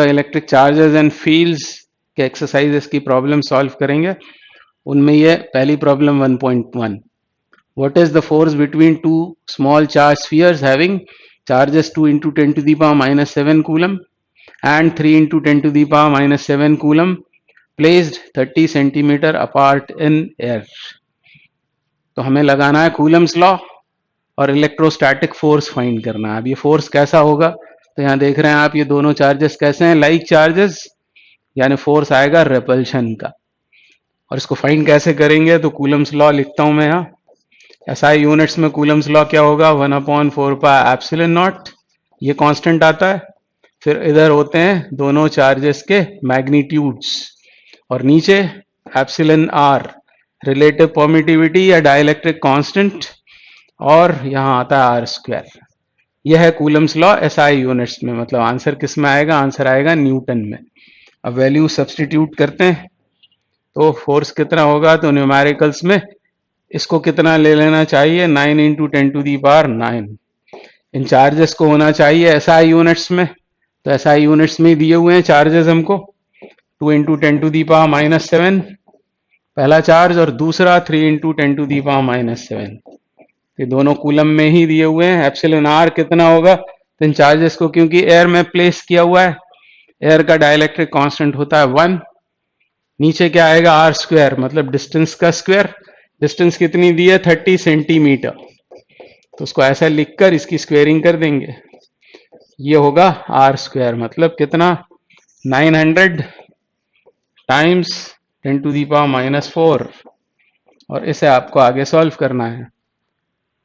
Electric charges and fields के exercises की problem solve करेंगे। उनमें ये पहली problem 1.1, what is the force between two small charge spheres having charges 2 into 10 to the power minus 7 coulomb and 3 into 10 to the power minus 7 coulomb placed 30 centimeter apart in air। तो हमें लगाना है Coulomb's law और electrostatic force find करना है। अब ये force कैसा होगा, तो यहाँ देख रहे हैं आप ये दोनों चार्जेस कैसे हैं, लाइक चार्जेस, यानी फोर्स आएगा रेपल्शन का। और इसको फाइंड कैसे करेंगे, तो कूलम्स लॉ लिखता हूं मैं यहाँ। एसआई यूनिट्स में कूलम्स लॉ क्या होगा, 1/4 पाई एप्सिलॉन नॉट, ये कांस्टेंट आता है। फिर इधर होते हैं दोनों चार्जेस के मैग्नीट्यूड्स, और नीचे एप्सिलॉन आर रिलेटिव परमिटिविटी या डाइलेक्ट्रिक कांस्टेंट, और यहाँ आता है आर स्क्वायर। यह है कूलम्स लॉ एसआई यूनिट्स में। मतलब आंसर किस में आएगा, आंसर आएगा न्यूटन में। अब वैल्यू सब्स्टिट्यूट करते हैं, तो फोर्स कितना होगा, तो न्यूमेरिकल्स में इसको कितना ले लेना चाहिए, 9 इंटू 10 टू दी पावर 9। इन चार्जेस को होना चाहिए एसआई यूनिट्स में, तो एसआई यूनिट्स में दिए हुए हैं चार्जेस हमको, 2 into 10 to the power minus 7 पहला चार्ज, और दूसरा 3 into 10 to the power minus 7। ये दोनों कूलम में ही दिए हुए हैं। एप्सिलॉन आर कितना होगा, तो इन चार्जेस को क्योंकि एयर में प्लेस किया हुआ है, एयर का डाइलेक्ट्रिक कांस्टेंट होता है 1। नीचे क्या आएगा, आर स्क्वायर, मतलब डिस्टेंस का स्क्वायर। डिस्टेंस कितनी दी है, 30 सेंटीमीटर, तो उसको ऐसा लिखकर इसकी स्क्वेयरिंग कर देंगे। ये होगा आर स्क्वायर, मतलब कितना, 900 times 10 to the power minus 4। और इसे आपको आगे सॉल्व करना है।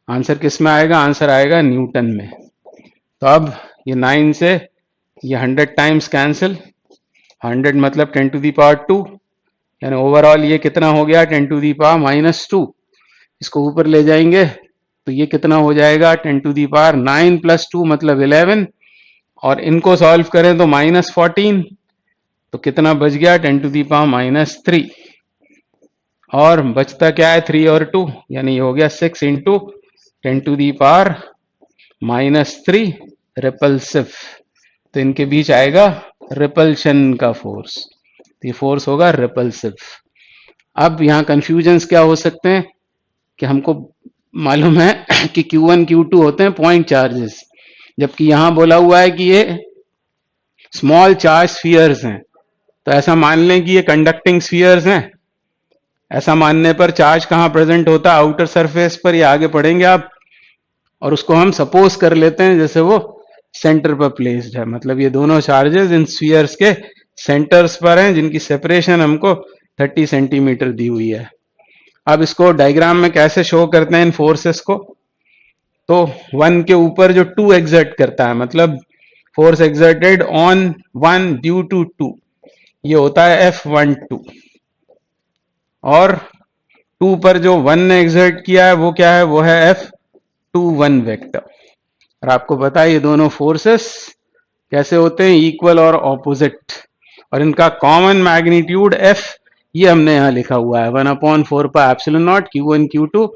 आंसर किस में आएगा, आंसर आएगा न्यूटन में। तो अब ये 9 से ये 100 टाइम्स कैंसिल, 100 मतलब 10 टू दी पावर 2, यानी ओवरऑल ये कितना हो गया, 10 टू दी पावर माइनस 2। इसको ऊपर ले जाएंगे तो ये कितना हो जाएगा, 10 टू दी पावर 9 प्लस 2 मतलब 11, और इनको सॉल्व करें तो माइनस 14, तो कितना बच गया, 10 टू दी पावर माइनस 3। और बचता क्या है, 3 और 2, यानी ये हो गया 6 into 10 to the power minus 3 repulsive. तो इनके बीच आएगा रिपल्शन का फोर्स, तो ये फोर्स होगा रिपल्सिव। अब यहाँ कंफ्यूजन्स क्या हो सकते हैं, कि हमको मालूम है कि Q1 Q2 होते हैं पॉइंट चार्जेस, जबकि यहां बोला हुआ है कि ये स्मॉल चार्ज स्फीयर्स हैं। तो ऐसा मान लें कि ये कंडक्टिंग स्फीयर्स हैं। ऐसा मानने पर चार्ज कहां प्रेजेंट होता है, आउटर सरफेस पर, ये आगे पढ़ेंगे आप। और उसको हम सपोज कर लेते हैं जैसे वो सेंटर पर प्लेस्ड है, मतलब ये दोनों चार्जेस इन स्फीयर्स के सेंटर्स पर हैं, जिनकी सेपरेशन हमको 30 सेंटीमीटर दी हुई है। अब इसको डायग्राम में कैसे शो करते हैं इन फोर्सेस को, तो 1 के ऊपर जो 2 एग्जर्ट करता है, मतलब force exerted on 1 due to 2, ये होता है F12। और 2 पर जो 1 ने एक्सर्ट किया है वो क्या है, वो है F21 वेक्टर। और आपको पता है ये दोनों फोर्सेस कैसे होते हैं, इक्वल और ऑपोजिट, और इनका कॉमन मैग्नीट्यूड F ये हमने यहां लिखा हुआ है, 1/4 pi epsilon naught Q1 Q2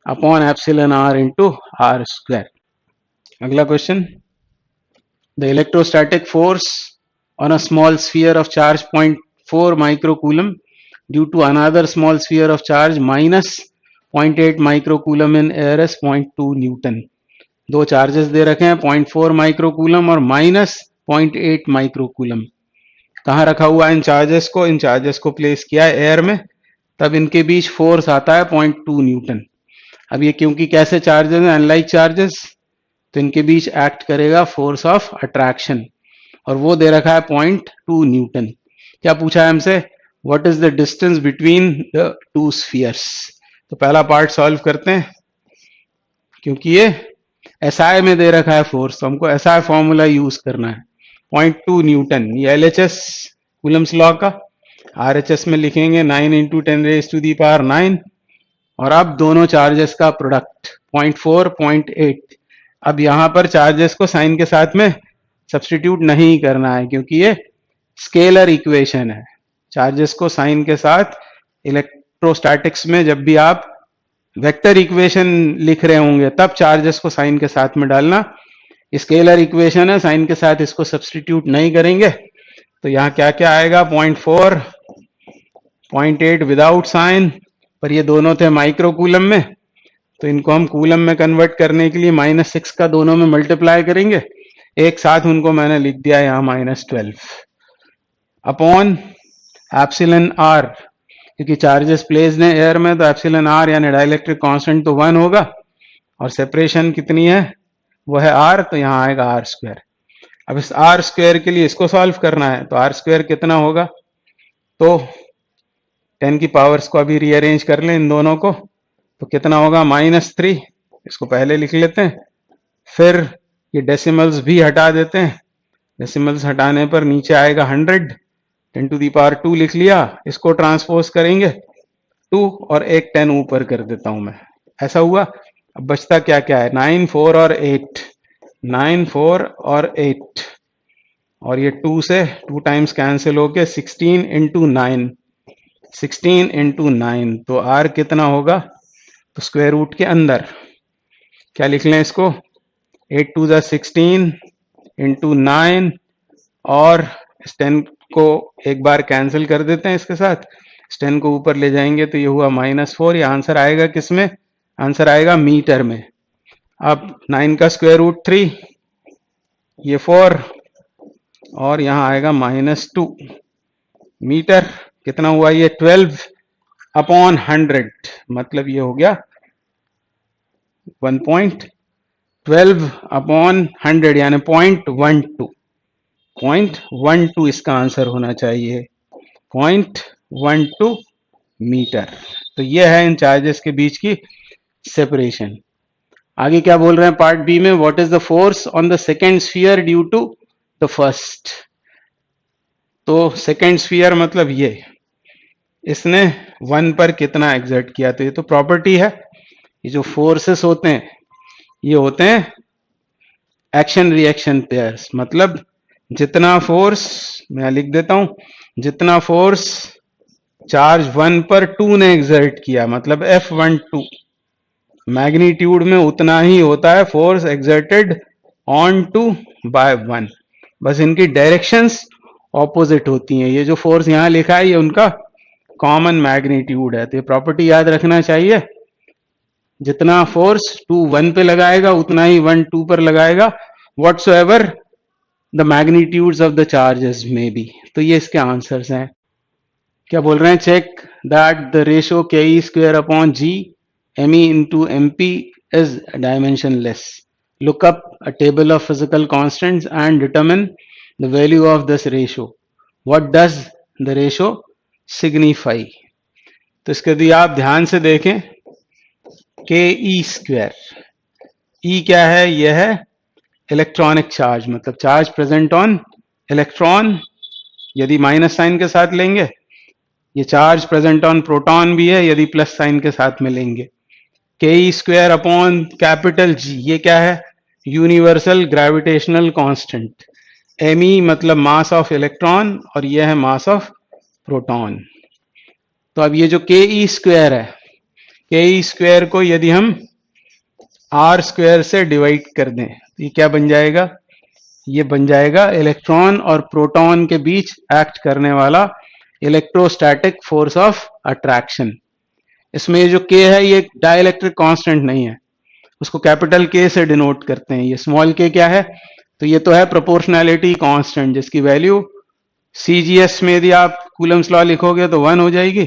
upon epsilon R into r square. अगला question, the electrostatic force on a small sphere of charge 0.4 microcoulomb due to another small sphere of charge minus 0.8 microcoulomb in air is 0.2 newton. दो charges दे रखे हैं, 0.4 microcoulomb और minus 0.8 microcoulomb. कहाँ रखा हुआ है इन चार्जेस को, इन चार्जेस को प्लेस किया है एयर में, तब इनके बीच फोर्स आता है 0.2 न्यूटन। अब ये क्योंकि कैसे चार्जेस हैं, अनलाइक चार्जेस, तो इनके बीच एक्ट करेगा फोर्स ऑफ अट्रैक्शन, और वो दे रखा है 0.2 न्यूटन। क्या पूछा है हमसे, what is the distance between the two spheres. तो पहला पार्ट सॉल्व करते हैं, क्योंकि ये एसआई में दे रखा है फोर्स, तो हमको एसआई फॉर्मूला यूज करना है। 0.2 न्यूटन, ये एलएचएस कूलम्स लॉ का, आरएचएस में लिखेंगे 9 into 10 raise to the power 9, और अब दोनों चार्जेस का प्रोडक्ट 0.4 0.8। अब यहां पर चार्जेस को साइन के साथ में सब्स्टिट्यूट नहीं करना है, क्योंकि ये स्केलर इक्वेशन है। चार्जेस को साइन के साथ, इलेक्ट्रोस्टैटिक्स में जब भी आप वेक्टर इक्वेशन लिख रहे होंगे तब चार्जेस को साइन के साथ में डालना, स्केलर इक्वेशन है, साइन के साथ इसको सब्स्टिट्यूट नहीं करेंगे तो यहाँ क्या क्या आएगा, 0.4, 0.8 विदाउट साइन, पर ये दोनों थे माइक्रो कूलम में, तो इनको हम कूलम में कन्वर्ट करने के लिए -6 का दोनों में मल्टीप्लाई करेंगे, एक साथ उनको मैंने लिख दिया यहाँ -12 अपॉन एप्सिलॉन आर, क्योंकि चार्जेस प्लेस्ड हैं एयर में तो एप्सिलॉन आर यानी डाइलेक्ट्रिक कांस्टेंट तो 1 होगा, और सेपरेशन कितनी है वो है r, तो यहाँ आएगा r²। अब इस r² के लिए इसको सॉल्व करना है, तो r² कितना होगा, तो 10 की पावर्स को अभी रीअरेंज कर लें इन दोनों को, तो कितना होगा -3, इसको पहले लिख लेते हैं, फिर ये डेसिमल्स भी हटा देते हैं, डेसिमल्स हटाने पर नीचे आएगा 100, 10⁻² लिख लिया, इसको ट्रांसपोज करेंगे 2 और एक 10 ऊपर कर देता हूं मैं, ऐसा हुआ। अब बचता क्या क्या है, 9, 4 और 8, 9, 4 और 8, और ये 2 से 2 टाइम्स कैंसिल होके 16 इंटू 9, 16 इंटू 9, तो r कितना होगा, तो स्क्वायर रूट के अंदर क्या लिख लें इसको, 8 2 जा 16 इंटू 9, और इस 10 को एक बार कैंसिल कर देते हैं इसके साथ, इस 10 को ऊपर ले जाएंगे तो ये हुआ -4, ये आंसर आएगा किस में, आंसर आएगा मीटर में। अब 9 का स्क्वायर रूट 3, ये 4, और यहाँ आएगा -2 मीटर, कितना हुआ ये 12 अपॉन 100, मतलब ये हो गया 1.12 अपॉन 100 यानी 0.12, 0.12 इसका आंसर होना चाहिए, 0.12 मीटर। तो ये है इन चार्जेस के बीच की सेपरेशन। आगे क्या बोल रहे हैं पार्ट बी में, what is the force on the second sphere due to the first. तो सेकेंड स्फीयर मतलब ये, इसने 1 पर कितना एग्जर्ट किया, तो ये तो प्रॉपर्टी है, ये जो फोर्सेस होते हैं ये होते हैं एक्शन रिएक्शन पेयर्स, मतलब जितना फोर्स, मैं लिख देता हूं, जितना फोर्स चार्ज 1 पर 2 ने एग्जर्ट किया, मतलब F12 मैग्नीट्यूड में उतना ही होता है फोर्स एक्सर्टेड ऑन 2 बाय 1, बस इनकी डायरेक्शंस ऑपोजिट होती हैं। ये जो फोर्स यहां लिखा है ये उनका कॉमन मैग्नीट्यूड है, तो ये प्रॉपर्टी याद रखना चाहिए, जितना फोर्स 2 1 पे लगाएगा उतना ही 1 2 पर लगाएगा, whatsoever the magnitudes of the charges में बी। तो ये इसके आंसर्स हैं। क्या बोल रहे हैं, check that the ratio ke² upon g me into mp is dimensionless. Look up a table of physical constants and determine the value of this ratio. What does the ratio signify? तो इसके यदि आप ध्यान से देखें, ke², e क्या है, यह है इलेक्ट्रॉनिक चार्ज, मतलब चार्ज प्रेजेंट ऑन इलेक्ट्रॉन, यदि माइनस साइन के साथ लेंगे, ये चार्ज प्रेजेंट ऑन प्रोटॉन भी है यदि प्लस साइन के साथ में लेंगे। ke² अपॉन कैपिटल G, ये क्या है, यूनिवर्सल ग्रेविटेशनल कांस्टेंट। me मतलब मास ऑफ इलेक्ट्रॉन और यह है मास ऑफ प्रोटॉन। तो अब ये जो ke² है, ke² को यदि हम r² से डिवाइड कर दें तो ये क्या बन जाएगा, ये बन जाएगा इलेक्ट्रॉन और प्रोटॉन के बीच एक्ट करने वाला इलेक्ट्रोस्टैटिक फोर्स ऑफ अट्रैक्शन। इसमें ये जो k है ये डाइलेक्ट्रिक कांस्टेंट नहीं है, उसको कैपिटल K से डिनोट करते हैं। ये स्मॉल k क्या है, तो ये तो है प्रोपोर्शनैलिटी कांस्टेंट, जिसकी वैल्यू CGS में यदि आप कूलम्स लॉ लिखोगे तो 1 हो जाएगी,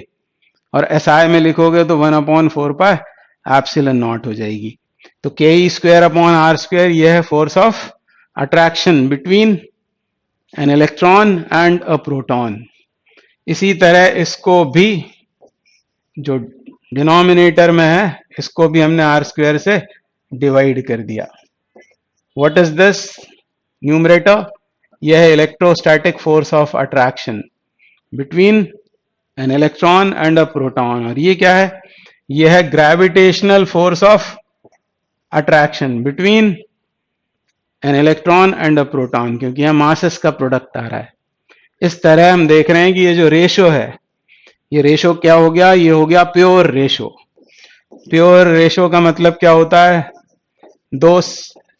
और SI में लिखोगे तो 1/4 एप्सिलॉन नॉट हो जाएगी। तो ke² अपॉन r², यह है force of attraction between an electron and a proton. इसी तरह इसको भी जो डिनोमिनेटर में है इसको भी हमने r² से डिवाइड कर दिया। व्हाट इज दिस न्यूमरेटर, यह है electrostatic force of attraction between an electron and a proton, और ये क्या है, यह है gravitational force of attraction between an electron and a proton, क्योंकि यहां मासेस का प्रोडक्ट आ रहा है। इस तरह हम देख रहे हैं कि ये जो रेशो है, ये रेशो क्या हो गया, ये हो गया प्योर रेशो। प्योर रेशो का मतलब क्या होता है, दो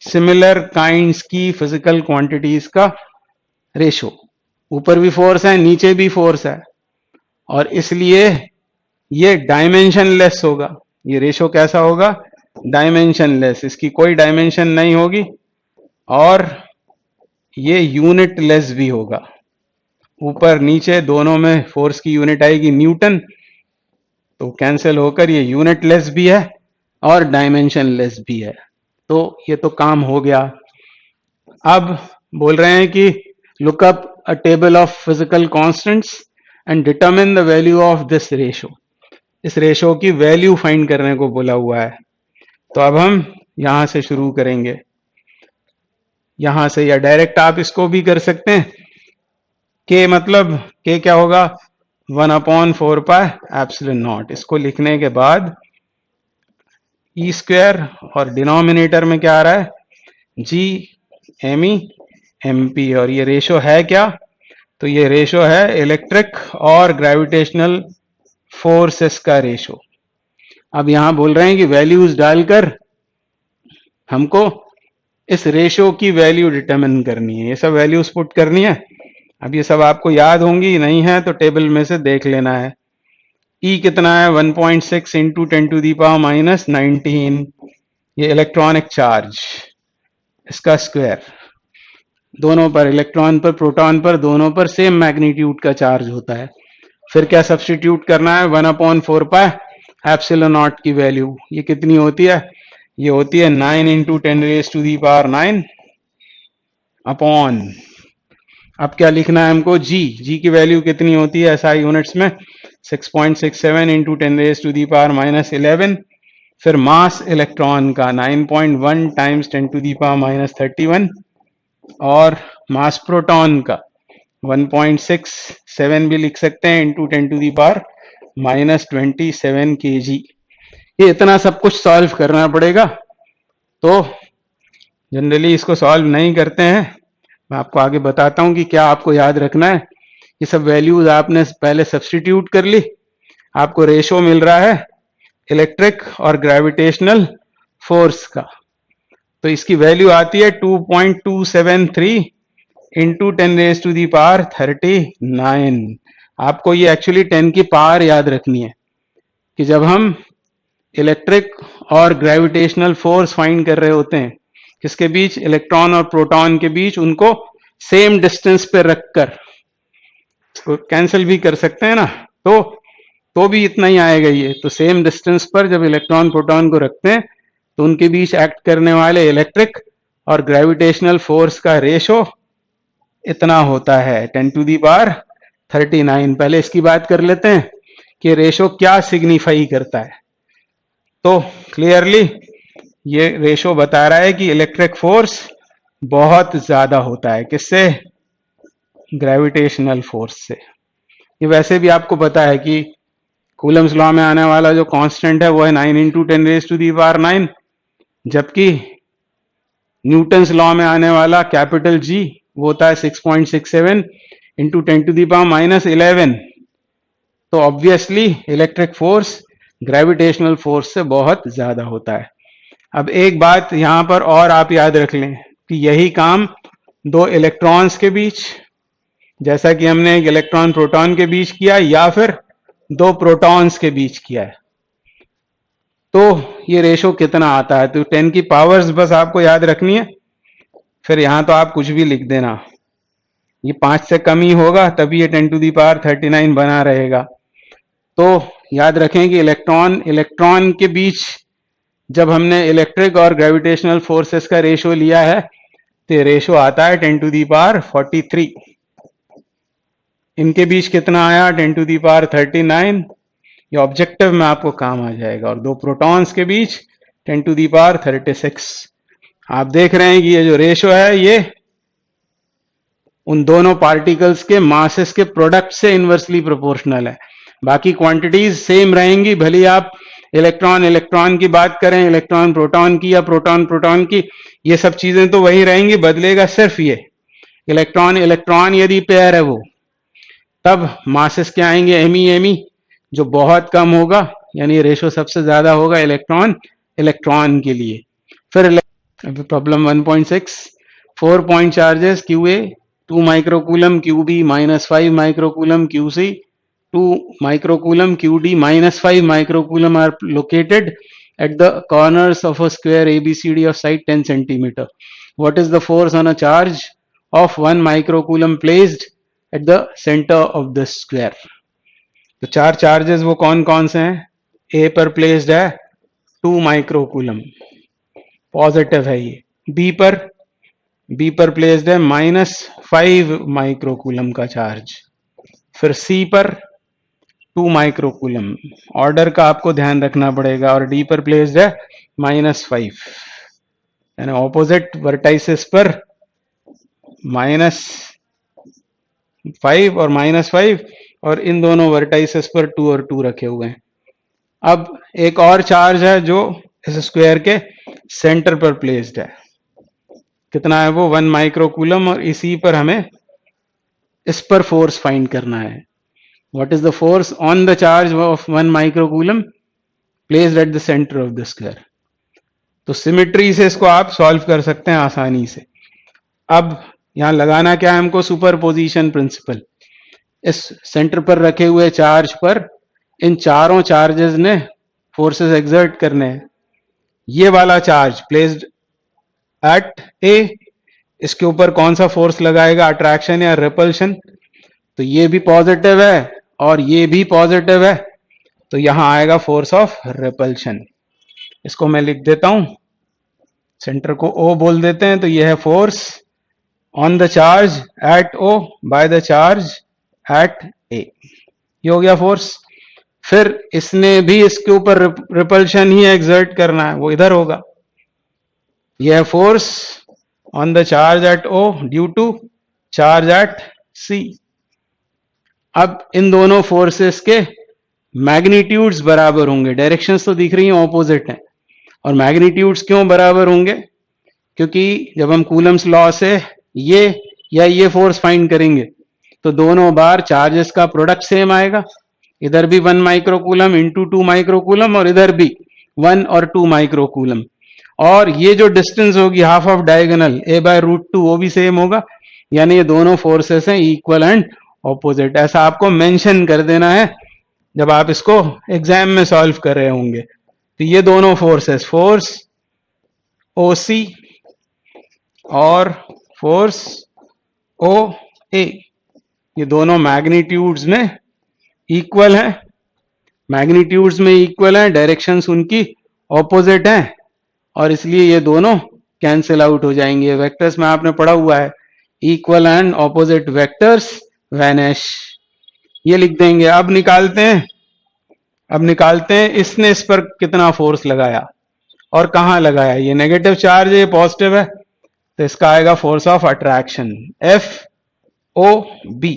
सिमिलर काइंड्स की फिजिकल क्वांटिटीज का रेशो। ऊपर भी फोर्स है, नीचे भी फोर्स है, और इसलिए ये डायमेंशनलेस होगा। ये रेशो कैसा होगा? डायमेंशनलेस, इसकी कोई डायमेंशन नहीं होगी, और ये यूनिटलेस भी होगा। ऊपर नीचे दोनों में फोर्स की यूनिट आएगी न्यूटन, तो कैंसिल होकर ये यूनिटलेस भी है और डायमेंशनलेस भी है। तो ये तो काम हो गया। अब बोल रहे हैं कि look up a table of physical constants and determine the value of this ratio. इस रेशो की वैल्यू फाइंड करने को बोला हुआ है। तो अब हम यहां से शुरू करेंगे, यहां से, या डायरेक्ट आप इसको भी कर सकते हैं। के मतलब के क्या होगा? 1/4 पाई एप्सिलॉन नॉट। इसको लिखने के बाद ई स्क्वायर, और डिनोमिनेटर में क्या आ रहा है? G M E M P. और ये रेशो है क्या? तो ये रेशो है इलेक्ट्रिक और ग्रेविटेशनल फोर्सेस का रेशो। अब यहां बोल रहे हैं कि वैल्यूज डालकर हमको इस रेशो की वैल्यू डिटरमिन करनी है। ये सब वैल्यूज पुट करनी है। अब ये सब आपको याद होंगी, नहीं है तो टेबल में से देख लेना है। ई कितना है? 1.6 इंटू 10⁻⁻19। ये इलेक्ट्रॉनिक चार्ज, इसका स्क्वायर। दोनों पर, इलेक्ट्रॉन पर, प्रोटॉन पर, दोनों पर सेम मैग्नीट्यूड का चार्ज होता है। फिर क्या सब्स्टिट्यूट करना है? 1/4 पाई एप्सिलॉन नॉट की वैल्यू ये कितनी होती है? ये होती है 9 इंटू 10⁻⁹ अपॉन, अब क्या लिखना है हमको? जी की वैल्यू कितनी होती है एसआई यूनिट्स में? 6.67 इंटू 10⁻⁻11। फिर मास इलेक्ट्रॉन का 9.1 टाइम्स 10⁻31, और मास प्रोटॉन का 1.67 भी लिख सकते हैं इंटू 10⁻27 kg। ये इतना सब कुछ सॉल्व करना पड़ेगा। तो जनरली इसको सॉल्व नहीं करते हैं। मैं आपको आगे बताता हूं कि क्या आपको याद रखना है। ये सब वैल्यूज आपने पहले सब्स्टिट्यूट कर ली, आपको रेशो मिल रहा है इलेक्ट्रिक और ग्रेविटेशनल फोर्स का। तो इसकी वैल्यू आती है 2.273 इंटू 10⁻39। आपको ये एक्चुअली 10 की पावर याद रखनी है कि जब हम इलेक्ट्रिक और ग्रेविटेशनल फोर्स फाइंड कर रहे होते हैं, किसके बीच? इलेक्ट्रॉन और प्रोटॉन के बीच, उनको सेम डिस्टेंस पे रखकर, इसको कैंसिल भी कर सकते हैं ना, तो भी इतना ही आएगा ये। तो सेम डिस्टेंस पर जब इलेक्ट्रॉन प्रोटॉन को रखते हैं तो उनके बीच एक्ट करने वाले इलेक्ट्रिक और ग्रेविटेशनल फोर्स का रेशो इतना होता है 10⁻39। पहले इसकी बात कर लेते हैं कि रेशो क्या सिग्निफाई करता है। तो क्लियरली ये रेशो बता रहा है कि इलेक्ट्रिक फोर्स बहुत ज्यादा होता है। किससे? ग्रेविटेशनल फोर्स से। ये वैसे भी आपको पता है कि कूलम्स लॉ में आने वाला जो कांस्टेंट है वो है 9 इंटू 10⁻⁹, जबकि न्यूटन्स लॉ में आने वाला कैपिटल जी वो होता है 6.67 इंटू 10⁻11। तो obviously electric force gravitational force से बहुत ज्यादा होता है। अब एक बात यहां पर और आप याद रख लें कि यही काम दो इलेक्ट्रॉन्स के बीच, जैसा कि हमने एक इलेक्ट्रॉन प्रोटॉन के बीच किया, या फिर दो प्रोटॉन्स के बीच किया है। तो ये रेशो कितना आता है? तो 10 की पावर्स बस आपको याद रखनी है। फिर यहां तो आप कुछ भी लिख देना, ये 5 से कम ही होगा तभी ये 10⁻39 बना रहेगा। तो याद रखें कि इलेक्ट्रॉन के बीच जब हमने इलेक्ट्रिक और ग्रेविटेशनल फोर्सेस का रेशो लिया है तो रेशो आता है 10⁻43। इनके बीच कितना आया? 10⁻39। ये ऑब्जेक्टिव में आपको काम आ जाएगा। और दो प्रोटॉन्स के बीच 10⁻36। आप देख रहे हैं कि ये जो रेशो है ये उन दोनों पार्टिकल्स के मासेस के प्रोडक्ट से इनवर्सली प्रोपोर्शनल है। बाकी क्वांटिटीज सेम रहेंगी, भले आप इलेक्ट्रॉन की बात करें, इलेक्ट्रॉन प्रोटॉन की या प्रोटॉन की, ये सब चीजें तो वही रहेंगी। बदलेगा सिर्फ ये इलेक्ट्रॉन यदि पेयर है वो, तब मासेस क्या आएंगे? एमी, जो बहुत कम होगा, यानी रेशो सबसे ज्यादा होगा इलेक्ट्रॉन के लिए। फिर Problem 1.6, 4 point charges QA 2 microcoulomb, QB minus 5 microcoulomb, QC 2 microcoulomb, QD minus 5 microcoulomb are located at the corners of a square ABCD of side 10 centimeter. What is the force on a charge of 1 microcoulomb placed at the center of the square? तो 4 charges वो कौन कौन से हैं? A पर placed है 2 microcoulomb, positive है ये. बी पर प्लेस्ड है -5 माइक्रोकूलम का चार्ज. फिर सी पर 2 माइक्रोकूलम, ऑर्डर का आपको ध्यान रखना पड़ेगा. और डी पर प्लेस्ड है -5, यानी ऑपोजिट वर्टाइसिस पर -5 और -5, और इन दोनों वर्टाइसिस पर 2 और 2 रखे हुए हैं. अब एक और चार्ज है जो इस स्क्वायर के सेंटर पर प्लेस्ड है. कितना है वो? 1 माइक्रोकूलम. और इसी पर हमें इस पर फोर्स फाइंड करना है. What is the force on the charge of 1 microcoulomb placed at the centre of the square? तो सिमेट्री से इसको आप सॉल्व कर सकते हैं आसानी से. अब यहां लगाना क्या है हमको? Superposition principle. इस सेंटर पर रखे हुए चार्ज पर इन चारों चार्जेस ने फोर्सेस एक्सर्ट करने हैं. ये वाला चार्ज प्लेस्ड एट ए, इसके ऊपर कौन सा फोर्स लगाएगा? अट्रैक्शन या रिपल्शन? तो ये भी पॉजिटिव है और ये भी पॉजिटिव है, तो यहां आएगा फोर्स ऑफ रिपल्शन. इसको मैं लिख देता हूं, सेंटर को O बोल देते हैं. तो ये है force on the charge at O by the charge eight A. ये हो गया फोर्स. फिर इसने भी इसके ऊपर रिपल्शन ही एक्सर्ट करना है, वो इधर होगा. यह है force on the charge at O due to charge at C. अब इन दोनों फोर्सेस के मैग्नीट्यूड्स बराबर होंगे. डायरेक्शंस तो दिख रही हैं, ऑपोजिट हैं. और मैग्नीट्यूड्स क्यों बराबर होंगे? क्योंकि जब हम कूलम्स लॉ से ये या ये फोर्स फाइंड करेंगे तो दोनों बार चार्जेस का प्रोडक्ट सेम आएगा. इधर भी 1 माइक्रोकूलम इंटू 2 माइक्रोकूलम, और इधर भी 1 और 2 माइक्रोकूलम. और ये जो डिस्टेंस होगी हाफ ऑफ डायगोनल A/√2, वो भी सेम होगा. यानी ये दोनों फोर्सेस हैं इक्वल एंड ऑपोजिट. ऐसा आपको मेंशन कर देना है जब आप इसको एग्जाम में सॉल्व कर रहे होंगे. तो ये दोनों फोर्सेस, फोर्स OC और फोर्स OA, ये दोनों मैग्नीट्यूड्स में इक्वल है. मैग्नीट्यूड्स में इक्वल है, डायरेक्शंस उनकी ऑपोजिट हैं, और इसलिए ये दोनों कैंसिल आउट हो जाएंगे. वेक्टर्स में आपने पढ़ा हुआ है, equal and opposite vectors vanish. ये लिख देंगे. अब निकालते हैं इसने इस पर कितना फोर्स लगाया और कहां लगाया. ये नेगेटिव चार्ज है, ये पॉजिटिव है, तो इसका आएगा फोर्स ऑफ अट्रैक्शन FOB.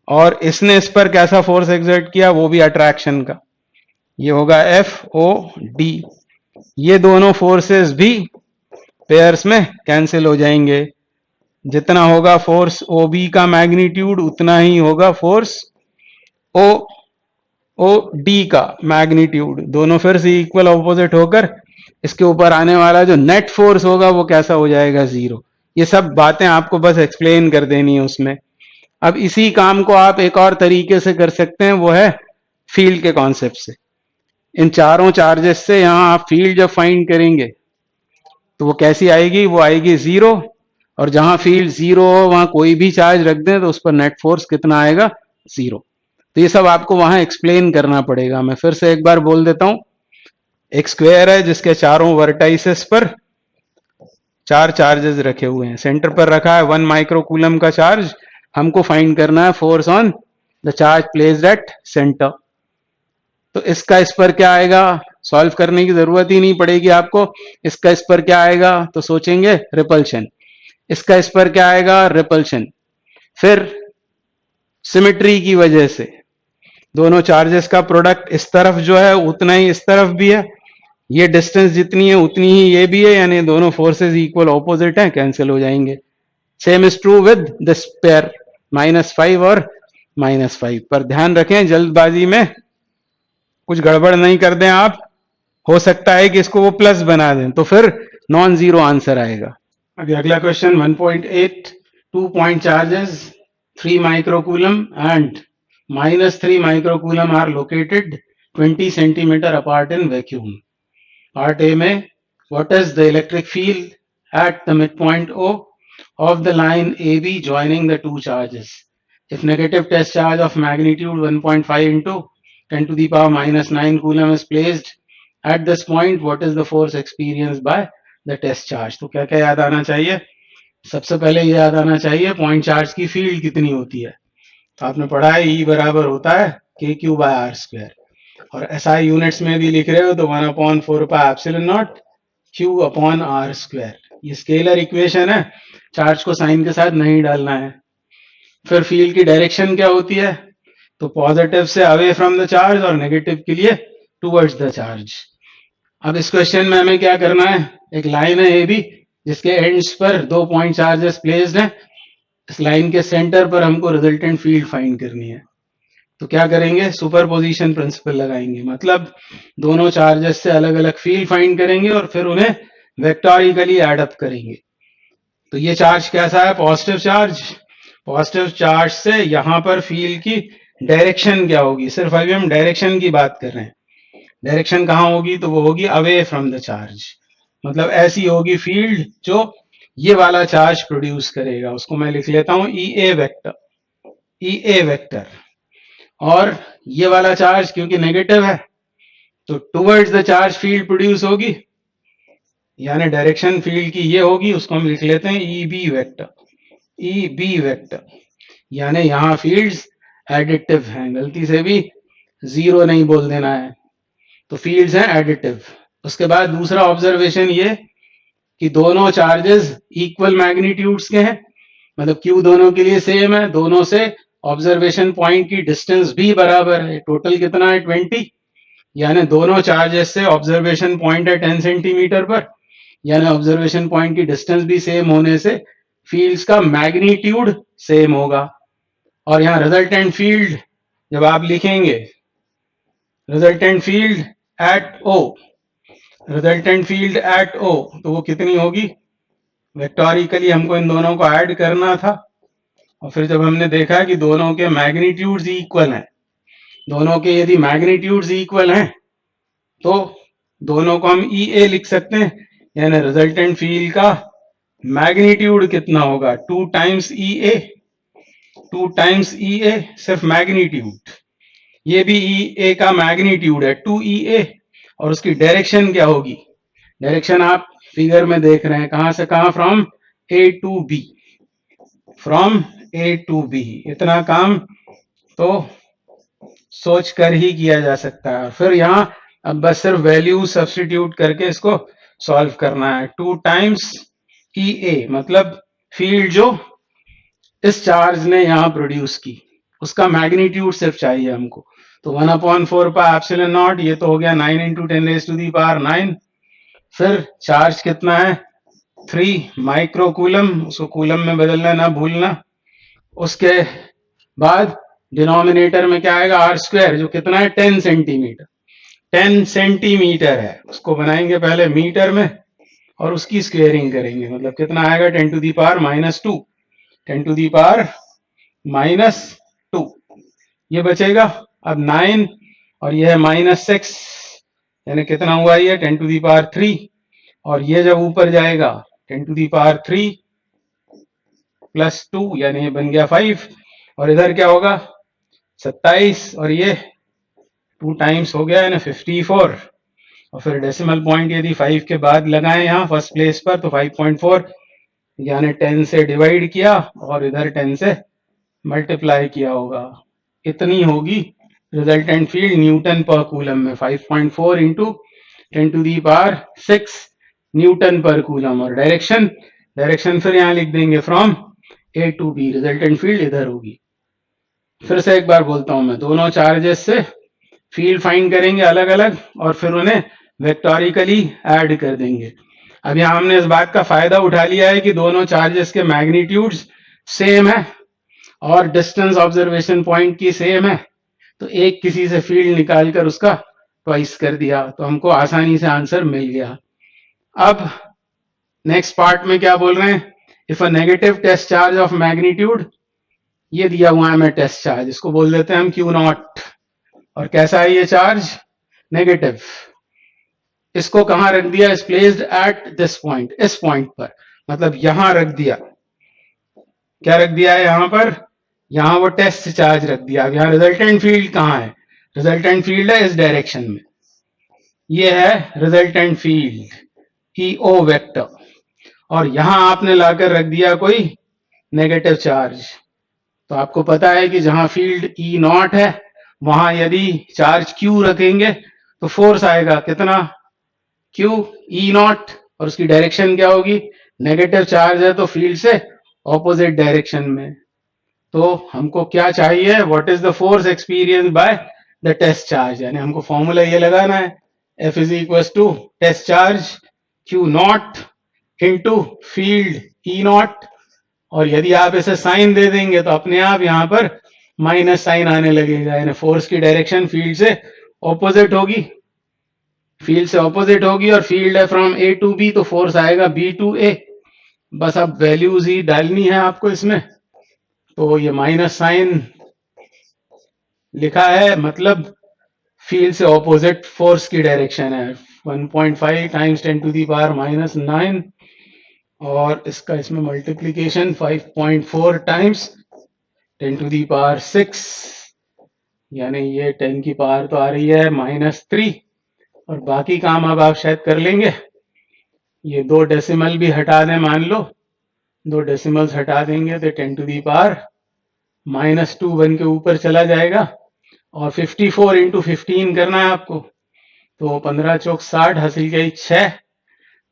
और इसने इस पर कैसा फोर्स एक्सर्ट किया? वो भी अट्रैक्शन का. ये होगा FOD. ये दोनों फोर्सेस भी पेयर्स में कैंसिल हो जाएंगे. जितना होगा फोर्स OB का मैग्नीट्यूड, उतना ही होगा फोर्स OD का मैग्नीट्यूड. दोनों फिर से इक्वल ऑपोजिट होकर इसके ऊपर आने वाला जो नेट फोर्स होगा वो कैसा हो जाएगा? 0. ये सब बातें आपको बस एक्सप्लेन कर देनी है उसमें. अब इसी काम को आप एक और तरीके से कर सकते हैं, वो है फील्ड के कॉन्सेप्ट से. इन चारों चार्जेस से यहां आप फील्ड जब फाइंड करेंगे तो वो कैसी आएगी? वो आएगी 0. और जहां फील्ड 0 हो वहां कोई भी चार्ज रख दें तो उस पर नेट फोर्स कितना आएगा? 0. तो ये सब आपको वहां एक्सप्लेन करना पड़ेगा. मैं फिर से एक बार बोल देता हूं. एक स्क्वायर है जिसके चारों वर्टाइसेस पर 4 चार्जेस रखे हुए हैं. सेंटर पर रखा है 1 माइक्रोकूलम का चार्ज. हमको फाइंड करना है force on the charge placed at centre. तो इसका इस पर क्या आएगा? सॉल्व करने की जरूरत ही नहीं पड़ेगी आपको. इसका इस पर क्या आएगा? तो सोचेंगे रिपल्शन. इसका इस पर क्या आएगा? रिपल्शन. फिर सिमेट्री की वजह से दोनों चार्जेस का प्रोडक्ट इस तरफ जो है उतना ही इस तरफ भी है. ये डिस्टेंस जितनी है उतनी ही ये भी है, यानी दोनों फोर्सेस इक्वल ऑपोजिट हैं, कैंसिल हो जाएंगे. Same is true with this pair -5 और -5. पर ध्यान रखें जल्दबाजी में कुछ गड़बड़ नहीं कर दें आप. हो सकता है कि इसको वो प्लस बना दें, तो फिर नॉन जीरो आंसर आएगा। अभी अगला question 1.8, 2 point charges 3 microcoulomb and -3 microcoulomb are located 20 centimeter apart in vacuum. Part A में what is the electric field at the midpoint O of the line AB joining the two charges? If negative test charge of magnitude 1.5 into 10 to the power minus 9 coulomb is placed at this point, what is the force experienced by the test charge? तो क्या क्या याद आना चाहिए? सबसे पहले ये याद आना चाहिए पॉइंट चार्ज की फील्ड कितनी होती है। तो आपने पढ़ा है E बराबर होता है k q by r square, और SI यूनिट्स में भी लिख रहे हो तो 1/4 pi epsilon naught Q upon r square. ये स्केलर इक्वेशन है, चार्ज को साइन के साथ नहीं डालना है। फिर फील्ड की डायरेक्शन क्या होती है? तो पॉजिटिव से अवे फ्रॉम द चार्ज और नेगेटिव के लिए टुवर्ड्स द चार्ज। अब इस क्वेश्चन में हमें क्या करना है? एक लाइन है ए बी जिसके एंड्स पर 2 पॉइंट चार्जेस प्लेस्ड हैं। इस लाइन के सेंटर पर हमको रिजल्टेंट फील्ड फाइंड करनी है। तो क्या करेंगे? सुपरपोजिशन प्रिंसिपल लगाएंगे, मतलब दोनों चार्जेस से अलग अलग फील्ड फाइंड करेंगे और फिर उन्हें वेक्टोरिकली एड अप करेंगे। तो ये चार्ज कैसा है? Positive charge. पॉजिटिव चार्ज से यहां पर फील्ड की डायरेक्शन क्या होगी? सिर्फ अभी हम डायरेक्शन की बात कर रहे हैं। डायरेक्शन कहां होगी? तो वो होगी अवे फ्रॉम द चार्ज, मतलब ऐसी होगी फील्ड जो ये वाला चार्ज प्रोड्यूस करेगा। उसको मैं लिख लेता हूं ई ए वेक्टर, ई ए वेक्टर। और ये वाला चार्ज क्योंकि नेगेटिव है तो towards the charge field produce होगी, यानी डायरेक्शन फील्ड की ये होगी, उसको हम लिख लेते हैं E B vector, E B vector. यानी यहां फील्ड्स एडिटिव हैं, गलती से भी जीरो नहीं बोल देना है। तो फील्ड्स हैं एडिटिव। उसके बाद दूसरा ऑब्जर्वेशन ये कि दोनों चार्जेस इक्वल मैग्नीट्यूड्स के हैं, मतलब क्यू दोनों के लिए सेम है, दोनों से ऑब्जर्वेशन पॉइंट की डिस्टेंस भी बराबर है। टोटल कितना है? 20। यानी दोनों चार्जेस से ऑब्जर्वेशन पॉइंट है 10 सेंटीमीटर पर, यानी ऑब्जर्वेशन पॉइंट की डिस्टेंस भी सेम होने से फील्ड्स का मैग्नीट्यूड सेम होगा। और यहाँ रिजल्टेंट फील्ड जब आप लिखेंगे, resultant field at O, resultant field at O, तो वो कितनी होगी? वेक्टोरिकली हमको इन दोनों को ऐड करना था, और फिर जब हमने देखा कि दोनों के मैग्नीट्यूड्स इक्वल हैं, दोनों के यदि मैग्नीट्यूड्स इक्वल हैं तो दोनों को हम ई ए लिख सकते हैं, यानी रिजल्टेंट फील्ड का मैग्नीट्यूड कितना होगा? 2 टाइम्स ई ए, 2 टाइम्स ई ए, सिर्फ मैग्नीट्यूड। ये भी ई ए का मैग्नीट्यूड है 2 ई ए, और उसकी डायरेक्शन क्या होगी? डायरेक्शन आप फिगर में देख रहे हैं, कहां से कहां? From A to B, from A to B. इतना काम तो सोच कर ही किया जा सकता है। फिर यहां अब बस सिर्फ वैल्यू सब्स्टिट्यूट करके इसको सॉल्व करना है। 2 टाइम्स ई ए, मतलब फील्ड जो इस चार्ज ने यहां प्रोड्यूस की, उसका मैग्नीट्यूड सिर्फ चाहिए हमको। तो 1/4 पाई एप्सिलॉन नॉट, ये तो हो गया 9 × 10⁻⁹। फिर चार्ज कितना है? 3 माइक्रोकूलम, उसको कूलम में बदलना ना भूलना। उसके बाद डिनोमिनेटर में क्या आएगा? आर स्क्वायर, जो कितना है? 10 सेंटीमीटर। 10 सेंटीमीटर है, उसको बनाएंगे पहले मीटर में और उसकी स्क्वेयरिंग करेंगे, मतलब कितना आएगा? 10⁻⁻², 10⁻⁻²। ये बचेगा। अब 9 और ये है -6, यानी कितना हुआ? ये 10⁻3, और ये जब ऊपर जाएगा 10⁻3 + 2, यानी ये बन गया 5, और इधर क्या होगा? 27, और ये 2 टाइम्स हो गया, यानी 54। और फिर डेसिमल पॉइंट यदि 5 के बाद लगाएं यहाँ फर्स्ट प्लेस पर तो 5.4, यानी 10 से डिवाइड किया और इधर 10 से मल्टीप्लाई किया होगा। इतनी होगी रिजल्टेंट फील्ड न्यूटन पर कूलम में, 5.4 × 10⁻6 न्यूटन पर कूलम। और डायरेक्शन फिर यहां लिख देंगे from A to B, resultant field इधर होगी। फिर से एक बार बोलता हूं मैं, दोनों चार्जेस से फील्ड फाइंड करेंगे अलग अलग और फिर उन्हें वेक्टोरिकली ऐड कर देंगे। अब यहां हमने इस बात का फायदा उठा लिया है कि दोनों चार्जेस के मैग्नीट्यूड्स सेम है और डिस्टेंस ऑब्जर्वेशन पॉइंट की सेम है, तो एक किसी से फील्ड निकालकर उसका ट्वाइस कर दिया, तो हमको आसानी से आंसर मिल गया। अब नेक्स्ट पार्ट में क्या बोल रहे हैं, if a negative test charge of magnitude, ये दिया हुआ है हमें टेस्ट चार्ज, इसको बोल देते हैं हम क्यू नॉट, और कैसा है ये चार्ज, नेगेटिव, इसको कहां रख दिया, is placed at this point, इस पॉइंट पर, मतलब यहां रख दिया, क्या रख दिया है यहां पर, यहां वो टेस्ट चार्ज रख दिया। अब यहां रिजल्टेंट फील्ड कहां है, रिजल्टेंट फील्ड है इस डायरेक्शन में, ये है रिजल्टेंट फील्ड ईओ वेक्टर, और यहां आपने लाकर रख दिया कोई नेगेटिव चार्ज। तो आपको पता है कि जहां फील्ड ई नॉट है वहां यदि चार्ज क्यू रखेंगे तो फोर्स आएगा कितना, क्यू ई नॉट, और उसकी डायरेक्शन क्या होगी, नेगेटिव चार्ज है तो फील्ड से ऑपोजिट डायरेक्शन में। तो हमको क्या चाहिए, what is the force experience by the test charge, यानी हमको फॉर्मूला ये लगाना है, F is equal to test charge q naught into field E naught, और यदि आप इसे साइन दे देंगे तो अपने आप यहां पर माइनस साइन आने लगेगा, यानी फोर्स की डायरेक्शन फील्ड से ऑपोजिट होगी, फील्ड से ऑपोजिट होगी, और फील्ड है फ्रॉम ए टू बी, तो फोर्स आएगा बी टू ए। बस अब वैल्यूज ही डालनी है आपको इसमें, तो ये माइनस साइन लिखा है, मतलब फील्ड से ऑपोजिट फोर्स की डायरेक्शन है, 1.5 times 10 to the power minus 9, और इसका इसमें multiplication 5.4 times 10 to the power 6, यानी ये 10 की पावर तो आ रही है -3, और बाकी काम अब आप शायद कर लेंगे, ये 2 डेसिमल भी हटा दें, मान लो 2 डेसिमल्स हटा देंगे तो 10 टू दी पावर -2 बन के ऊपर चला जाएगा, और 54 इंटू 15 करना है आपको, तो 15 चौक 60, हासिल गई 6,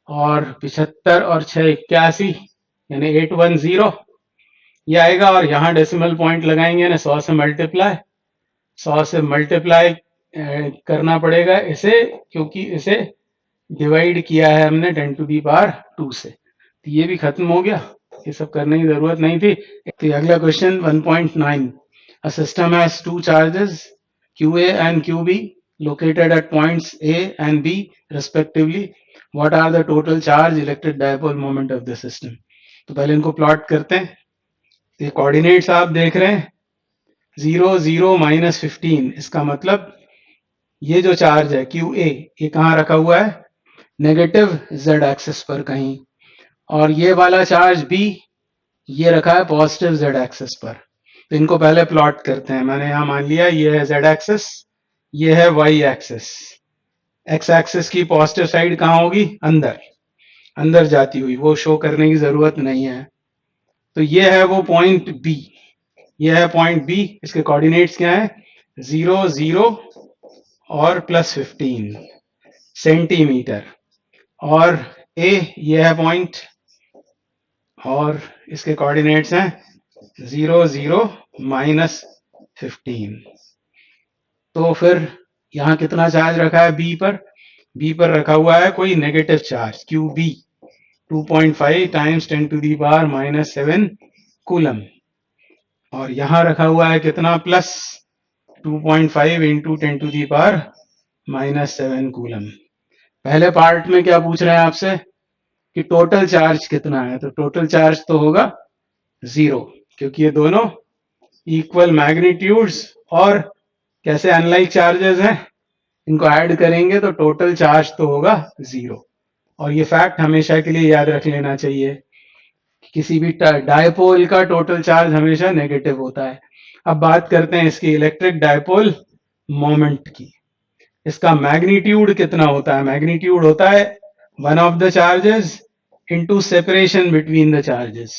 और 75 और 6 81, यानी 810 ये आएगा, और यहाँ डेसिमल पॉइंट लगाएंगे ना 100 से मल्टीप्लाई, 100 से मल्टीप्लाई करना पड़ेगा इसे, क्योंकि इसे डिवाइड किया है हमने 10 टू दी पावर 2 से, तो ये भी खत्म हो गया, ये सब करने की जरूरत नहीं थी। तो अगला question 1.9, a system has two charges QA and QB located at points A and B respectively. What are the total charge electric dipole moment of the system? तो पहले इनको प्लॉट करते हैं, ये कोऑर्डिनेट्स आप देख रहे हैं 0 0 -15, इसका मतलब ये जो चार्ज है QA ये कहाँ रखा हुआ है, नेगेटिव z एक्सिस पर कहीं, और ये वाला चार्ज B ये रखा है पॉजिटिव z एक्सिस पर। तो इनको पहले प्लॉट करते हैं, मैंने यहां मान लिया ये है z एक्सिस, ये है y एक्सिस, x एक्सिस की पॉजिटिव साइड कहां होगी, अंदर, अंदर जाती हुई, वो शो करने की जरूरत नहीं है। तो ये है वो पॉइंट B, ये है पॉइंट B, इसके कोऑर्डिनेट्स क्या है 0 0 और +15 सेंटीमीटर, और A ये है पॉइंट, और इसके कोऑर्डिनेट्स हैं 0 0 -15। तो फिर यहां कितना चार्ज रखा है बी पर रखा हुआ है कोई negative charge QB 2.5 times 10 to the power -7 coulomb, और यहां रखा हुआ है कितना plus 2.5 into 10 to the power -7 coulomb. पहले पार्ट में क्या पूछ रहे हैं आपसे कि टोटल चार्ज कितना है, तो टोटल चार्ज तो होगा 0, क्योंकि ये दोनों इक्वल मैग्नीट्यूड्स और कैसे अनलाइक चार्जेस हैं, इनको ऐड करेंगे तो टोटल चार्ज तो होगा 0, और ये फैक्ट हमेशा के लिए याद रख लेना चाहिए, किसी भी डायपोल का टोटल चार्ज हमेशा नेगेटिव होता है। अब बात करते हैं इसकी इलेक्ट्रिक डायपोल मोमेंट की, इसका मैग्नीट्यूड कितना होता है, मैग्नीट्यूड होता है one of the charges into separation between the charges.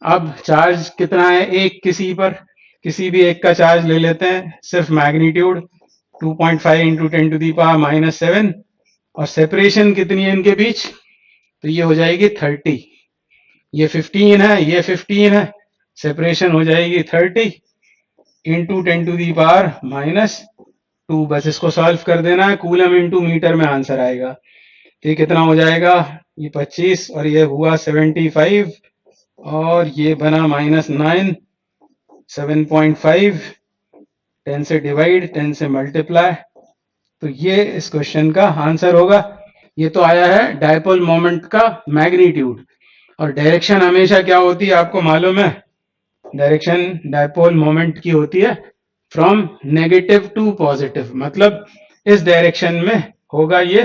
अब चार्ज कितना है एक, किसी पर किसी भी एक का चार्ज ले लेते हैं, सिर्फ magnitude 2.5 into 10 to the power -7, और सेपरेशन कितनी है इनके बीच, तो ये हो जाएगी 30, ये 15 है, ये 15 है, सेपरेशन हो जाएगी 30 इंटू 10 टू दी पावर -2, बस इसको सॉल्व कर देना है, कूलम इंटू मीटर में आंसर आएगा। तो ये कितना हो जाएगा, ये 25 और ये हुआ 75, और ये बना -9, 7.5, 10 से डिवाइड 10 से मल्टीप्लाई, तो ये इस क्वेश्चन का आंसर होगा। ये तो आया है डायपोल मोमेंट का मैग्नीट्यूड, और डायरेक्शन हमेशा क्या होती है आपको मालूम है, डायरेक्शन डायपोल मोमेंट की होती है फ्रॉम नेगेटिव टू पॉजिटिव, मतलब इस डायरेक्शन में होगा ये